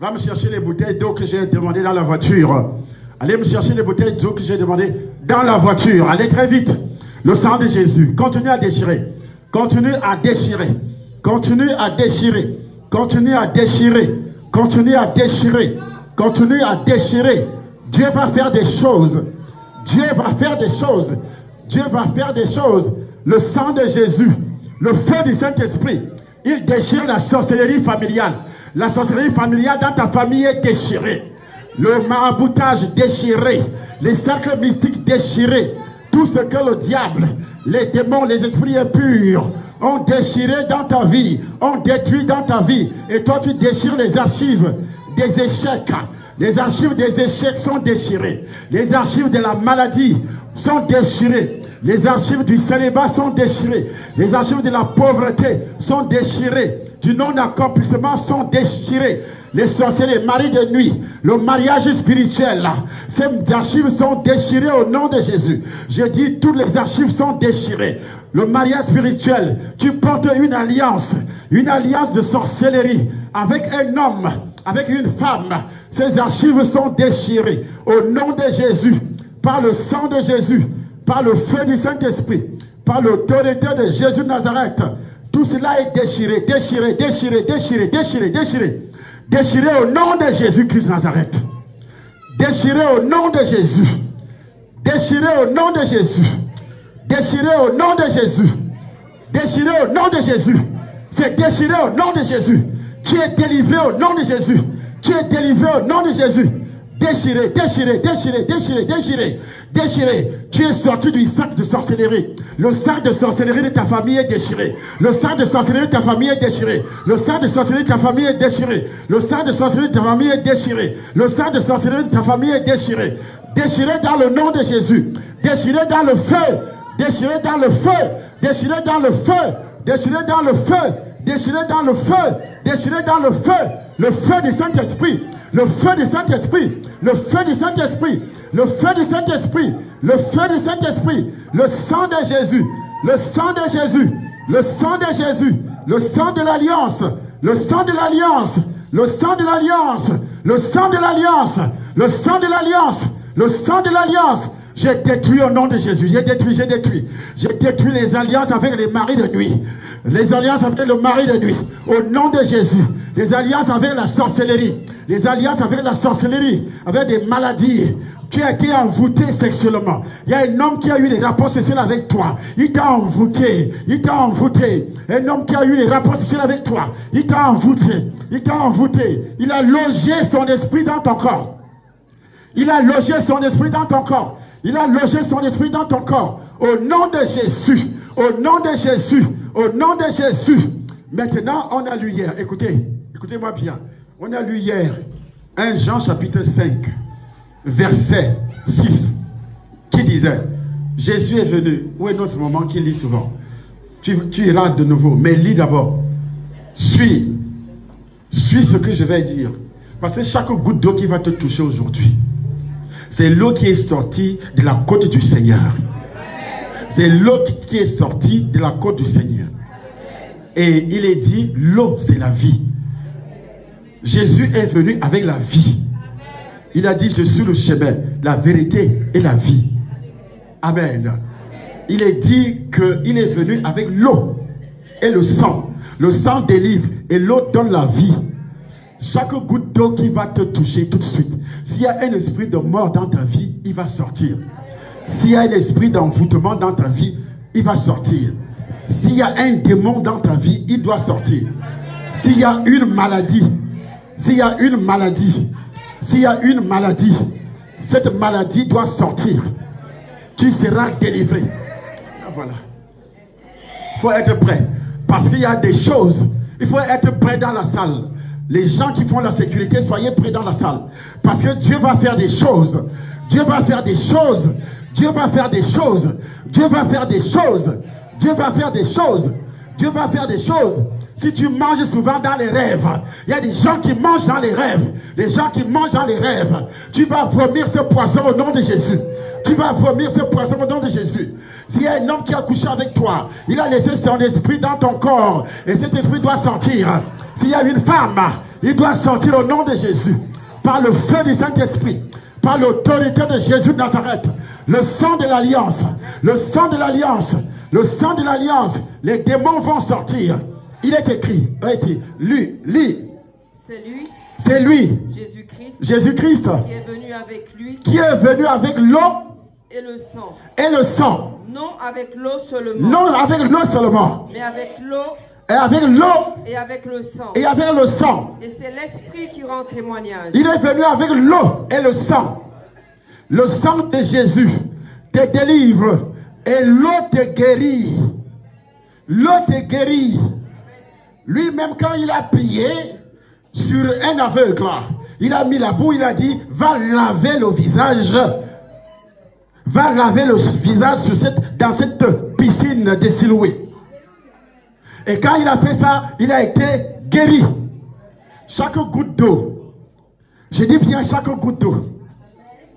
Va me chercher les bouteilles d'eau que j'ai demandées dans la voiture. Allez me chercher les bouteilles d'eau que j'ai demandées dans la voiture. Allez très vite. Le sang de Jésus. Continue à déchirer. Continue à déchirer. Continue à déchirer, continue à déchirer, continue à déchirer, continue à déchirer. Dieu va faire des choses. Dieu va faire des choses. Dieu va faire des choses. Le sang de Jésus, le feu du Saint-Esprit, il déchire la sorcellerie familiale. La sorcellerie familiale dans ta famille est déchirée. Le maraboutage déchiré, les cercles mystiques déchirés, tout ce que le diable, les démons, les esprits impurs ont déchiré dans ta vie, ont détruit dans ta vie. Et toi, tu déchires les archives des échecs. Les archives des échecs sont déchirées. Les archives de la maladie sont déchirées. Les archives du célibat sont déchirées. Les archives de la pauvreté sont déchirées. Du non-accomplissement sont déchirées. Les sorciers, les maris de nuit, le mariage spirituel, ces archives sont déchirées au nom de Jésus. Je dis, toutes les archives sont déchirées. Le mariage spirituel, tu portes une alliance de sorcellerie avec un homme, avec une femme. Ces archives sont déchirées au nom de Jésus, par le sang de Jésus, par le feu du Saint-Esprit, par l'autorité de Jésus de Nazareth. Tout cela est déchiré, déchiré, déchiré, déchiré, déchiré, déchiré. Déchiré au nom de Jésus-Christ de Nazareth. Déchiré au nom de Jésus. Déchiré au nom de Jésus. Déchiré au nom de Jésus. Déchiré au nom de Jésus. C'est déchiré au nom de Jésus. Tu es délivré au nom de Jésus. Tu es délivré au nom de Jésus. Déchiré, déchiré, déchiré, déchiré, déchiré, déchiré. Tu es sorti du sac de sorcellerie. Le sac de sorcellerie de ta famille est déchiré. Le sac de sorcellerie de ta famille est déchiré. Le sac de sorcellerie de ta famille est déchiré. Le sac de sorcellerie de ta famille est déchiré. Le sac de sorcellerie de ta famille est déchiré. Déchiré dans le nom de Jésus. Déchiré dans le feu. Déchiré dans le feu. Déchiré dans le feu. Déchiré dans le feu. Déchiré dans le feu. Déchiré dans le feu. Le feu du Saint-Esprit. Le feu du Saint-Esprit. Le feu du Saint-Esprit. Le feu du Saint-Esprit. Le feu du Saint-Esprit. Le sang de Jésus. Le sang de Jésus. Le sang de Jésus. Le sang de l'alliance. Le sang de l'alliance. Le sang de l'alliance. Le sang de l'alliance. Le sang de l'alliance. Le sang de l'alliance. J'ai détruit au nom de Jésus. J'ai détruit, j'ai détruit. J'ai détruit les alliances avec les maris de nuit. Les alliances avec le mari de nuit. Au nom de Jésus. Les alliances avec la sorcellerie. Les alliances avec la sorcellerie. Avec des maladies. Tu as été envoûté sexuellement. Il y a un homme qui a eu des rapports sexuels avec toi. Il t'a envoûté. Il t'a envoûté. Un homme qui a eu des rapports sexuels avec toi. Il t'a envoûté. Il t'a envoûté. Il a logé son esprit dans ton corps. Il a logé son esprit dans ton corps. Il a logé son esprit dans ton corps. Au nom de Jésus. Au nom de Jésus. Au nom de Jésus. Maintenant, on a lu hier. Écoutez. Écoutez-moi bien. On a lu hier 1 Jean chapitre 5. Verset 6. Qui disait, Jésus est venu. Où est notre maman qui lit souvent? Tu iras de nouveau. Mais lis d'abord. Suis ce que je vais dire. Parce que chaque goutte d'eau qui va te toucher aujourd'hui, c'est l'eau qui est sortie de la côte du Seigneur. C'est l'eau qui est sortie de la côte du Seigneur. Et il est dit, l'eau c'est la vie. Jésus est venu avec la vie. Il a dit, je suis le chemin, la vérité et la vie. Amen. Il est dit qu'il est venu avec l'eau et le sang. Le sang délivre et l'eau donne la vie. Chaque goutte d'eau qui va te toucher tout de suite, s'il y a un esprit de mort dans ta vie, il va sortir. S'il y a un esprit d'envoûtement dans ta vie, il va sortir. S'il y a un démon dans ta vie, il doit sortir. S'il y a une maladie, s'il y a une maladie, cette maladie doit sortir. Tu seras délivré. Voilà. Il faut être prêt. Parce qu'il y a des choses. Il faut être prêt dans la salle. Les gens qui font la sécurité, soyez prêts dans la salle. Parce que Dieu va faire des choses. Dieu va faire des choses. Dieu va faire des choses. Dieu va faire des choses. Dieu va faire des choses. Dieu va faire des choses. Si tu manges souvent dans les rêves, il y a des gens qui mangent dans les rêves. Les gens qui mangent dans les rêves. Tu vas vomir ce poisson au nom de Jésus. Tu vas vomir ce poisson au nom de Jésus. S'il y a un homme qui a couché avec toi, il a laissé son esprit dans ton corps. Et cet esprit doit sortir. S'il y a une femme, il doit sortir au nom de Jésus. Par le feu du Saint-Esprit. Par l'autorité de Jésus de Nazareth. Le sang de l'alliance. Le sang de l'alliance. Le sang de l'alliance. Les démons vont sortir. Il est écrit. Lui. C'est lui. Jésus-Christ. Qui est venu avec lui. Qui est venu avec l'eau. Et le sang. Et le sang. Non avec l'eau seulement. Non avec l'eau seulement. Mais avec l'eau. Et avec l'eau. Et avec le sang. Et avec le sang. Et c'est l'esprit qui rend témoignage. Il est venu avec l'eau et le sang. Le sang de Jésus te délivre. Et l'eau te guérit. L'eau te guérit. Lui-même, quand il a prié sur un aveugle, il a mis la boue, il a dit, va laver le visage. Va laver le visage dans cette piscine de Siloué. Et quand il a fait ça, il a été guéri. Chaque goutte d'eau. Je dis bien chaque goutte d'eau.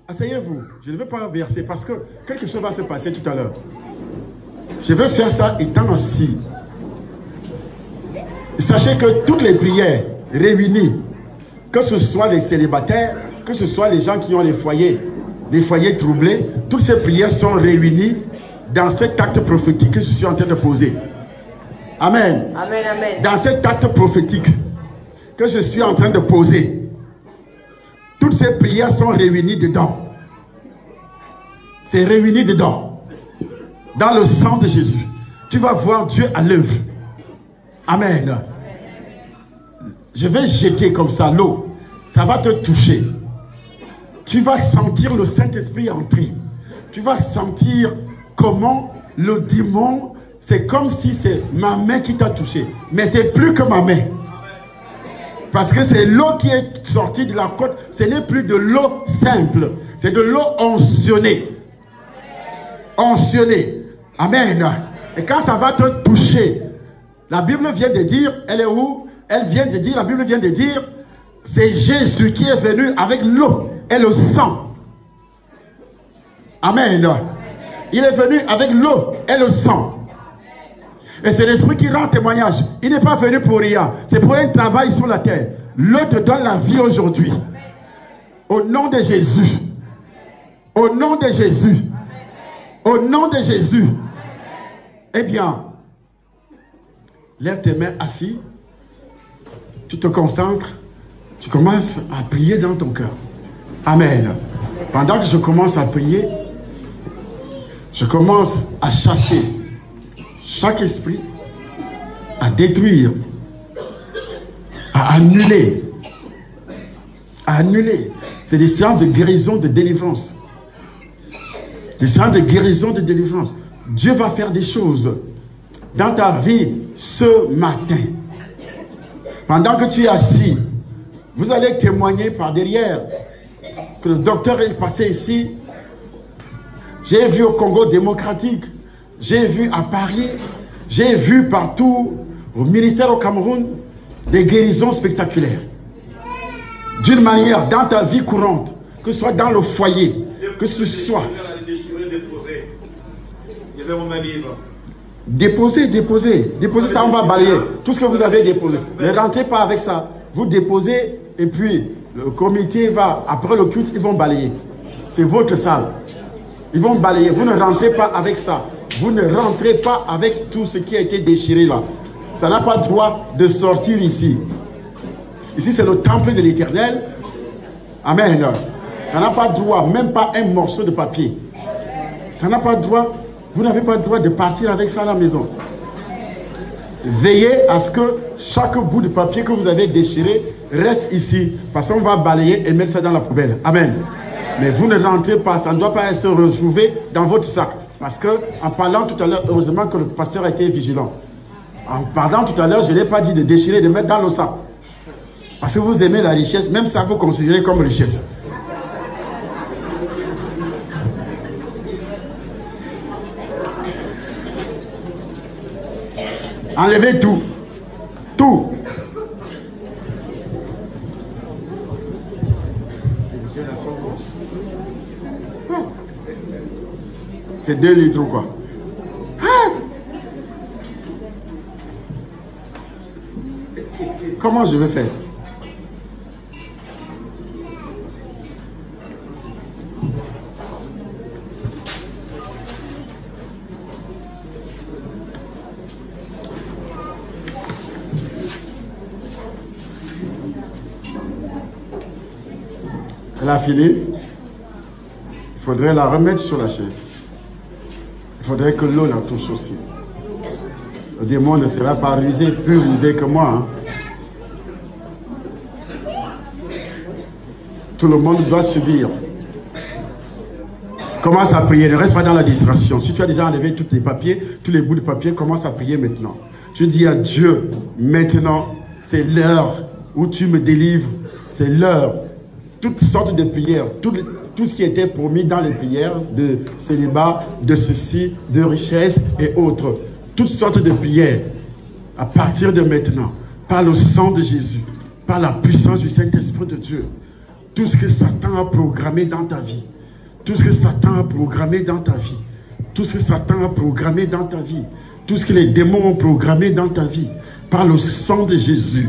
Asseyez-vous. Je ne veux pas verser parce que quelque chose va se passer tout à l'heure. Je veux faire ça étant assis. Sachez que toutes les prières réunies, que ce soit les célibataires, que ce soit les gens qui ont les foyers troublés, toutes ces prières sont réunies dans cet acte prophétique que je suis en train de poser. Amen. Amen, amen. Dans cet acte prophétique que je suis en train de poser, toutes ces prières sont réunies dedans. C'est réuni dedans. Dans le sang de Jésus. Tu vas voir Dieu à l'œuvre. Amen. Je vais jeter comme ça l'eau. Ça va te toucher. Tu vas sentir le Saint-Esprit entrer. Tu vas sentir comment le démon, c'est comme si c'est ma main qui t'a touché. Mais c'est plus que ma main. Parce que c'est l'eau qui est sortie de la côte. Ce n'est plus de l'eau simple. C'est de l'eau onctionnée. Onctionnée. Amen. Et quand ça va te toucher, la Bible vient de dire, elle est où? Elle vient de dire, la Bible vient de dire, c'est Jésus qui est venu avec l'eau et le sang. Amen. Il est venu avec l'eau et le sang. Et c'est l'Esprit qui rend témoignage. Il n'est pas venu pour rien. C'est pour un travail sur la terre. L'eau te donne la vie aujourd'hui. Au nom de Jésus. Au nom de Jésus. Au nom de Jésus. Eh bien, lève tes mains assis. Tu te concentres. Tu commences à prier dans ton cœur. Amen. Pendant que je commence à prier, je commence à chasser chaque esprit, à détruire, à annuler. À annuler. C'est des séances de guérison, de délivrance. Des séances de guérison, de délivrance. Dieu va faire des choses dans ta vie ce matin. Pendant que tu es assis, vous allez témoigner par derrière que le docteur est passé ici. J'ai vu au Congo démocratique, j'ai vu à Paris, j'ai vu partout, au ministère au Cameroun, des guérisons spectaculaires. D'une manière, dans ta vie courante, que ce soit dans le foyer, que ce soit. Déposez, déposez. Déposez ça, on va balayer. Tout ce que vous avez déposé. Ne rentrez pas avec ça. Vous déposez et puis le comité va, après le culte, ils vont balayer. C'est votre salle. Ils vont balayer. Vous ne rentrez pas avec ça. Vous ne rentrez pas avec tout ce qui a été déchiré là. Ça n'a pas le droit de sortir ici. Ici, c'est le temple de l'Éternel. Amen. Ça n'a pas le droit, même pas un morceau de papier. Ça n'a pas le droit. Vous n'avez pas le droit de partir avec ça à la maison. Veillez à ce que chaque bout de papier que vous avez déchiré reste ici. Parce qu'on va balayer et mettre ça dans la poubelle. Amen. Mais vous ne rentrez pas. Ça ne doit pas se retrouver dans votre sac. Parce que en parlant tout à l'heure, heureusement que le pasteur a été vigilant. En parlant tout à l'heure, je n'ai pas dit de déchirer, de mettre dans le sac. Parce que vous aimez la richesse, même ça vous considérez comme richesse. Enlevez tout. Tout. C'est 2 litres ou quoi? Comment je vais faire? Elle a fini. Il faudrait la remettre sur la chaise. Il faudrait que l'eau la touche aussi. Le démon ne sera pas rusé, plus rusé que moi. Hein. Tout le monde doit subir. Commence à prier, ne reste pas dans la distraction. Si tu as déjà enlevé tous les papiers, tous les bouts de papier, commence à prier maintenant. Tu dis à Dieu, maintenant, c'est l'heure où tu me délivres. C'est l'heure. Toutes sortes de prières, tout ce qui était promis dans les prières, de célibat, de ceci, de richesse et autres. Toutes sortes de prières, à partir de maintenant, par le sang de Jésus, par la puissance du Saint-Esprit de Dieu. Tout ce que Satan a programmé dans ta vie, tout ce que Satan a programmé dans ta vie, tout ce que Satan a programmé dans ta vie, tout ce que les démons ont programmé dans ta vie, par le sang de Jésus,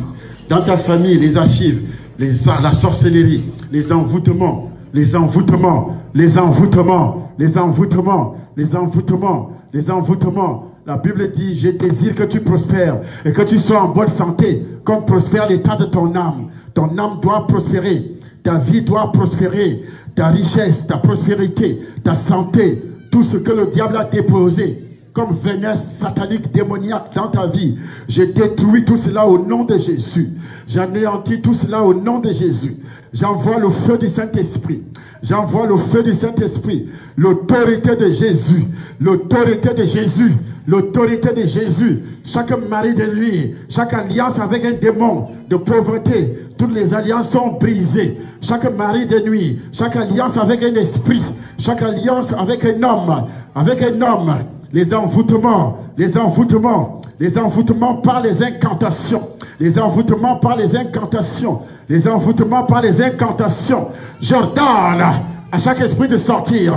dans ta famille, les archives, la sorcellerie, les envoûtements, les envoûtements, les envoûtements, les envoûtements, les envoûtements, les envoûtements. La Bible dit, je désire que tu prospères et que tu sois en bonne santé, comme prospère l'état de ton âme. Ton âme doit prospérer, ta vie doit prospérer, ta richesse, ta prospérité, ta santé, tout ce que le diable a déposé comme venin satanique, démoniaque dans ta vie. Je détruis tout cela au nom de Jésus. J'anéantis tout cela au nom de Jésus. J'envoie le feu du Saint-Esprit. J'envoie le feu du Saint-Esprit. L'autorité de Jésus. L'autorité de Jésus. L'autorité de Jésus. Chaque mari de lui, chaque alliance avec un démon de pauvreté, toutes les alliances sont brisées. Chaque mari de nuit, chaque alliance avec un esprit, chaque alliance avec un homme, les envoûtements, les envoûtements, les envoûtements par les incantations, les envoûtements par les incantations, les envoûtements par les incantations. J'ordonne à chaque esprit de sortir.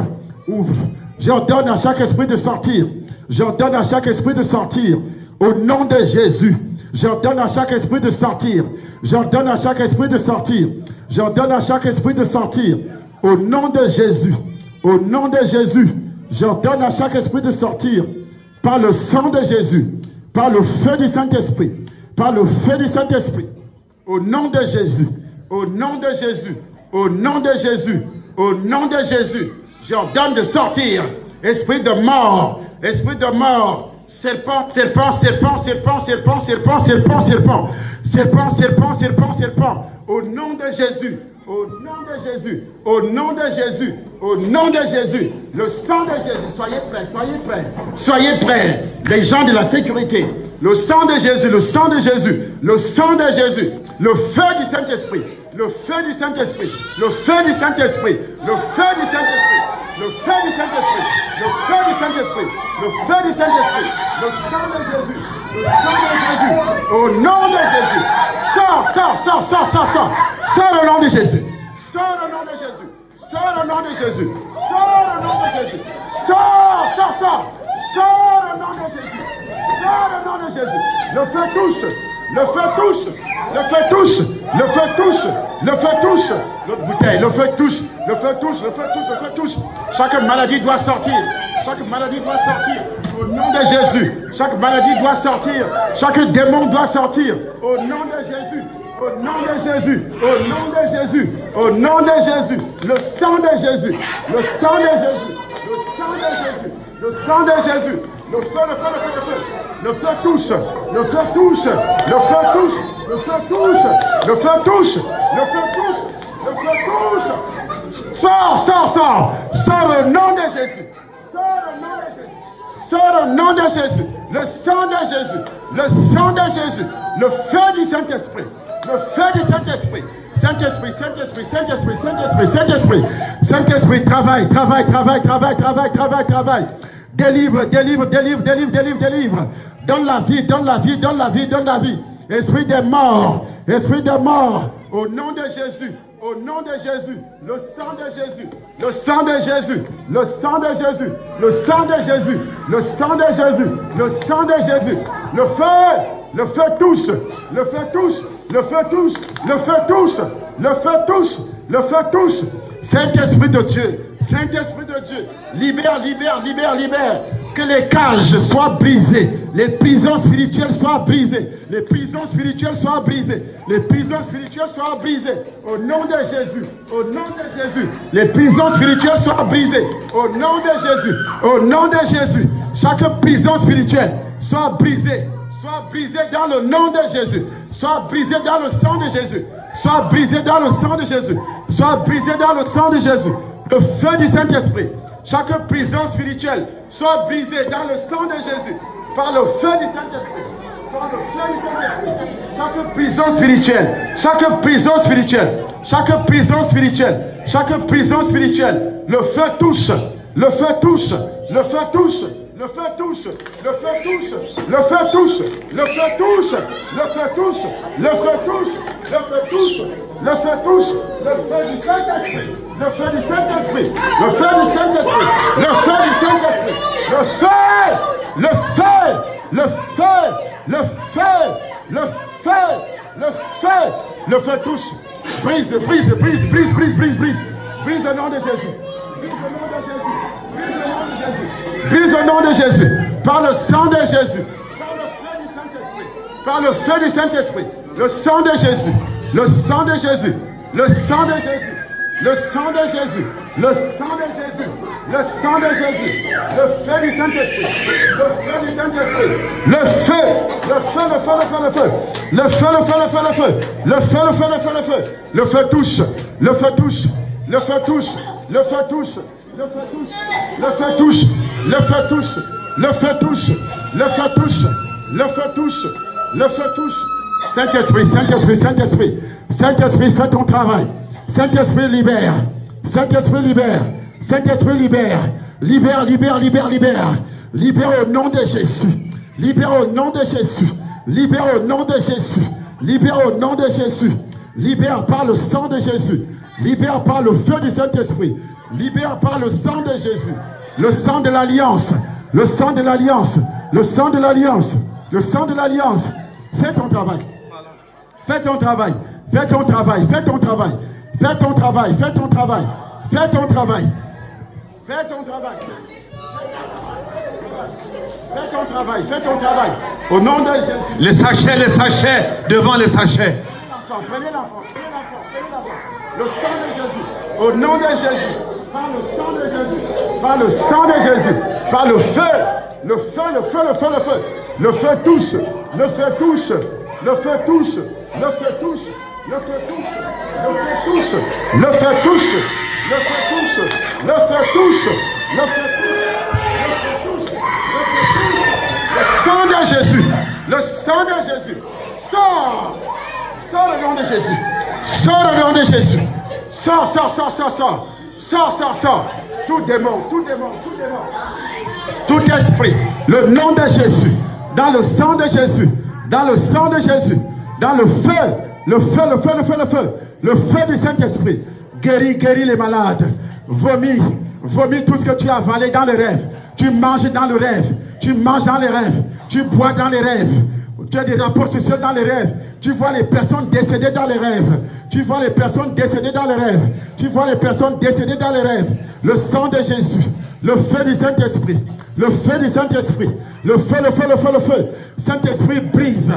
Ouvre. J'ordonne à chaque esprit de sortir. J'ordonne à chaque esprit de sortir. Au nom de Jésus. J'ordonne à chaque esprit de sortir. J'ordonne à chaque esprit de sortir. J'ordonne à chaque esprit de sortir. Au nom de Jésus. Au nom de Jésus. J'ordonne à chaque esprit de sortir. Par le sang de Jésus. Par le feu du Saint-Esprit. Par le feu du Saint-Esprit. Au nom de Jésus. Au nom de Jésus. Au nom de Jésus. Au nom de Jésus. J'ordonne de sortir. Esprit de mort. Esprit de mort. Serpent, serpent, serpent, serpent, serpent, serpent, serpent, serpent. Serpent, serpent, serpent, serpent. Au nom de Jésus. Au nom de Jésus. Au nom de Jésus. Au nom de Jésus. Le sang de Jésus. Soyez prêts, soyez prêts. Soyez prêts. Les gens de la sécurité. Le sang de Jésus, le sang de Jésus. Le sang de Jésus. Le feu du Saint-Esprit. Le feu du Saint-Esprit. Le feu du Saint-Esprit. Le feu du Saint-Esprit. Le feu du Saint-Esprit. Le feu du Saint-Esprit. Le feu du Saint-Esprit. Le sang de Jésus. Le sang de Jésus. Au nom de Jésus. Sors, sors, sors, sors, sors, sors. Sors au nom de Jésus. Sors au nom de Jésus. Sors au nom de Jésus. Sors au nom de Jésus. Sors, sors, sors. Sors au nom de Jésus. Sors au nom de Jésus. Le feu touche. Le feu touche. Le feu touche. Le feu touche. Le feu touche. L'autre bouteille. Le feu touche. Le feu touche. Le feu touche. Le feu touche. Chaque maladie doit sortir. Chaque maladie doit sortir. Au nom de Jésus. Chaque maladie doit sortir. Chaque démon doit sortir. Au nom de Jésus. Au nom de Jésus. Au nom de Jésus. Au nom de Jésus. Le sang de Jésus. Le sang de Jésus. Le sang de Jésus. Le sang de Jésus. Le feu, le feu, le feu, le feu. Le feu touche. Le feu touche. Le feu touche. Le feu touche. Le feu touche. Le feu touche. Le feu touche. Sors, sors, sors. Sors au nom de Jésus. Sors au nom de Jésus. Sors au nom de Jésus. Le sang de Jésus. Le sang de Jésus. Le feu du Saint-Esprit. Le feu du Saint-Esprit. Saint-Esprit, Saint-Esprit, Saint-Esprit, Saint-Esprit, Saint-Esprit. Saint-Esprit, travaille, travaille, travaille, travaille, travaille, travaille, travaille. Délivre, délivre, délivre, délivre, délivre, délivre. Donne la vie, donne la vie, donne la vie, donne la vie. Esprit des morts, esprit des morts. Au nom de Jésus. Au nom de Jésus, le sang de Jésus, le sang de Jésus, le sang de Jésus, le sang de Jésus, le sang de Jésus, le sang de Jésus, le feu touche, le feu touche, le feu touche, le feu touche, le feu touche, le feu touche. Saint-Esprit de Dieu, Saint-Esprit de Dieu, libère, libère, libère, libère. Que les cages soient brisées, les prisons spirituelles soient brisées, les prisons spirituelles soient brisées, les prisons spirituelles soient brisées. Au nom de Jésus, au nom de Jésus, les prisons spirituelles soient brisées. Au nom de Jésus, au nom de Jésus, chaque prison spirituelle soit brisée dans le nom de Jésus, soit brisée dans le sang de Jésus, soit brisée dans le sang de Jésus, soit brisée dans le sang de Jésus. Le feu du Saint-Esprit. Chaque prison spirituelle soit brisée dans le sang de Jésus par le feu du Saint-Esprit. Par le feu du Saint-Esprit. Chaque prison spirituelle, chaque prison spirituelle, chaque prison spirituelle, chaque prison spirituelle, le feu touche, le feu touche, le feu touche. Le feu touche, le feu touche, le feu touche, le feu touche, le feu touche, le feu touche, le feu touche, le feu touche, le feu du Saint-Esprit, le feu du Saint-Esprit, le feu du Saint-Esprit, le feu du Saint-Esprit, le feu, le feu, le feu, le feu, le feu, le feu, le feu touche, brise, brise, brise, brise, brise, brise, brise, brise au nom de Jésus, brise au nom de Jésus, brise au nom de Jésus. Brise au nom de Jésus, par le sang de Jésus, par le feu du Saint-Esprit, par le feu du Saint-Esprit, le sang de Jésus, le sang de Jésus, le sang de Jésus, le sang de Jésus, le sang de Jésus, le sang de Jésus, le feu du Saint-Esprit, le feu du Saint-Esprit, le feu, le feu, le feu, le feu, le feu, le feu, le feu, le feu, le feu, le feu, le feu, le feu, le feu, le feu touche, le feu touche, le feu touche, le feu touche. Le feu touche, le feu touche, le feu touche, le feu touche, le feu touche, le feu touche, le feu touche. Saint-Esprit, Saint-Esprit, Saint-Esprit, Saint-Esprit, fais ton travail. Saint-Esprit, libère. Saint-Esprit, libère. Saint-Esprit, libère. Libère, libère, libère, libère. Libère au nom de Jésus. Libère au nom de Jésus. Libère au nom de Jésus. Libère au nom de Jésus. Libère par le sang de Jésus. Libère par le feu du Saint-Esprit. Libère par le sang de Jésus, le sang de l'alliance, le sang de l'alliance, le sang de l'alliance, le sang de l'alliance. Fais ton travail. Fais ton travail. Fais ton travail. Fais ton travail. Fais ton travail. Fais ton travail. Fais ton travail. Fais ton travail. Fais ton travail. Fais ton travail. Au nom de Jésus. Les sachets, devant les sachets. Prenez l'enfant. Prenez l'enfant. Prenez l'enfant. Le sang de Jésus. Au nom de Jésus. Par le sang de Jésus, par le sang de Jésus, par le feu, le feu, le feu, le feu, le feu, le feu touche, le feu touche, le feu touche, le feu touche, le feu touche, le feu touche, le feu touche, le feu touche, le feu touche, le feu touche, le sang de Jésus, le sang de Jésus, sors, sors le nom de Jésus, sors le nom de Jésus, sors, sors, sors, sors, sors. Sors, sors, sors. Tout démon, tout démon, tout démon. Tout esprit, le nom de Jésus, dans le sang de Jésus, dans le sang de Jésus, dans le feu, le feu, le feu, le feu, le feu, le feu du Saint-Esprit. Guéris, guéris les malades. Vomis, vomis tout ce que tu as avalé dans les rêves. Tu manges dans le rêve. Tu manges dans les rêves. Tu bois dans les rêves. Tu as des rapports sexuels dans les rêves. Tu vois les personnes décédées dans les rêves. Tu vois les personnes décédées dans les rêves. Tu vois les personnes décédées dans les rêves. Le sang de Jésus. Le feu du Saint-Esprit. Le feu du Saint-Esprit. Le feu, le feu, le feu, le feu. Saint-Esprit brise.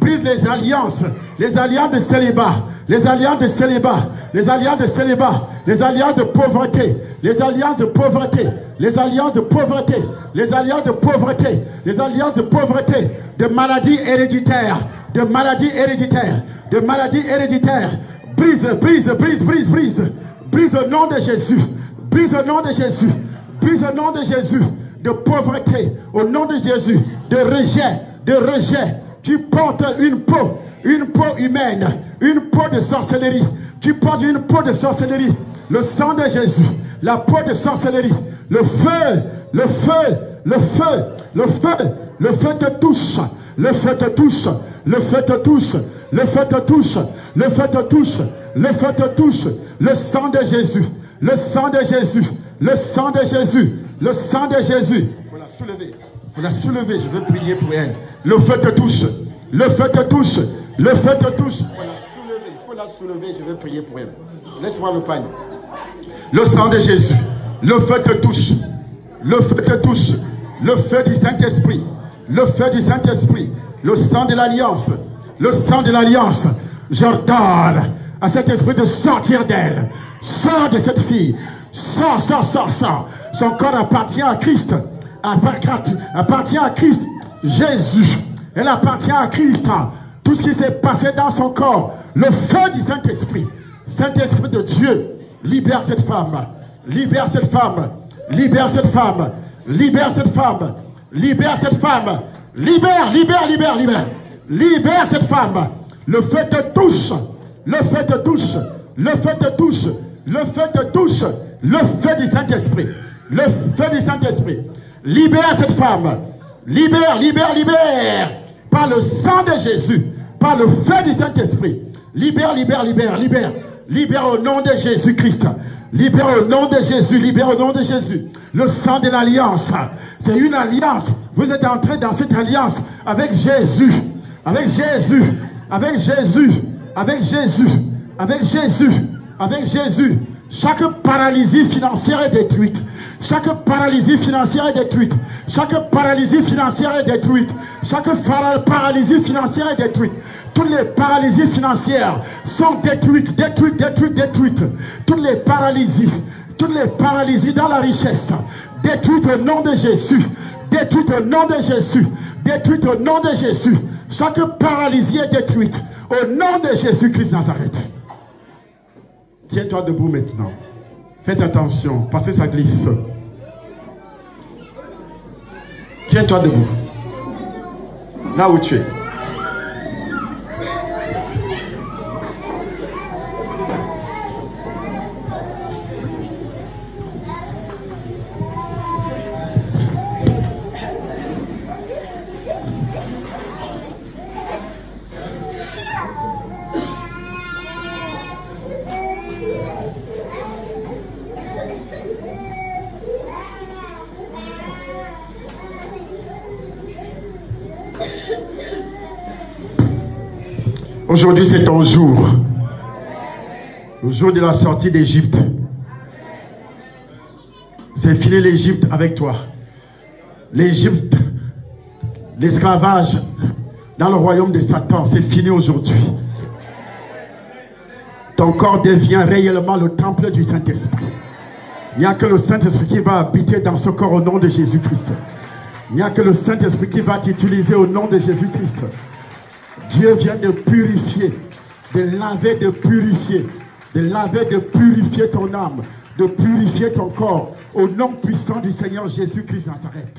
Brise les alliances de célibat, les alliances de célibat, les alliances de célibat, les alliances de pauvreté, les alliances de pauvreté, les alliances de pauvreté, les alliances de pauvreté, les alliances de pauvreté, de maladies héréditaires, de maladies héréditaires, de maladies héréditaires. Brise, brise, brise, brise, brise, brise au nom de Jésus, brise au nom de Jésus, brise au nom de Jésus, de pauvreté, au nom de Jésus, de rejet, de rejet. Tu portes une peau humaine, une peau de sorcellerie. Tu portes une peau de sorcellerie. Le sang de Jésus, la peau de sorcellerie. Le feu, le feu, le feu, le feu, le feu te touche. Le feu te touche. Le feu te touche. Le feu te touche. Le feu te touche. Le feu te touche. Le sang de Jésus. Le sang de Jésus. Le sang de Jésus. Le sang de Jésus. Il faut la soulever. Il faut la soulever. Je veux prier pour elle. Le feu te touche. Le feu te touche. Le feu te touche. Il faut la soulever. Il faut la soulever. Je veux prier pour elle. Laisse-moi le pagne. Le sang de Jésus. Le feu te touche. Le feu te touche. Le feu du Saint-Esprit. Le feu du Saint-Esprit. Le sang de l'alliance. Le sang de l'alliance. J'ordonne à cet esprit de sortir d'elle. Sors de cette fille. Sors, sors, sors, sors. Son corps appartient à Christ. Appartient à Christ. Jésus. Elle appartient à Christ. Tout ce qui s'est passé dans son corps. Le feu du Saint-Esprit. Saint-Esprit de Dieu. Libère cette femme. Libère cette femme. Libère cette femme. Libère cette femme. Libère cette femme. Libère, libère, libère, libère. Libère cette femme. Le feu te touche. Le feu te touche. Le feu te touche. Le feu te touche. Le feu du Saint-Esprit. Le feu du Saint-Esprit. Libère cette femme. Libère, libère, libère. Par le sang de Jésus. Par le feu du Saint-Esprit. Libère, libère, libère, libère. Libère au nom de Jésus-Christ. Libère au nom de Jésus. Libère au nom de Jésus. Le sang de l'alliance. C'est une alliance. Vous êtes entrés dans cette alliance avec Jésus. Avec Jésus. Avec Jésus. Avec Jésus. Avec Jésus. Avec Jésus. Chaque paralysie financière est détruite. Chaque paralysie financière est détruite. Chaque paralysie financière est détruite. Chaque paralysie financière est détruite. Toutes les paralysies financières sont détruites, détruites, détruites, détruites. Toutes les paralysies dans la richesse, détruites au nom de Jésus. Détruites au nom de Jésus. Détruites au nom de Jésus. Chaque paralysie est détruite au nom de Jésus-Christ Nazareth. Tiens-toi debout maintenant. Faites attention, parce que ça glisse. Tiens-toi debout. Là où tu es. Aujourd'hui, c'est ton jour. Le jour de la sortie d'Égypte. C'est fini l'Égypte avec toi. L'Égypte, l'esclavage dans le royaume de Satan, c'est fini aujourd'hui. Ton corps devient réellement le temple du Saint-Esprit. Il n'y a que le Saint-Esprit qui va habiter dans ce corps au nom de Jésus-Christ. Il n'y a que le Saint-Esprit qui va t'utiliser au nom de Jésus-Christ. Dieu vient de purifier, de laver, de purifier, de laver, de purifier ton âme, de purifier ton corps, au nom puissant du Seigneur Jésus-Christ Nazareth.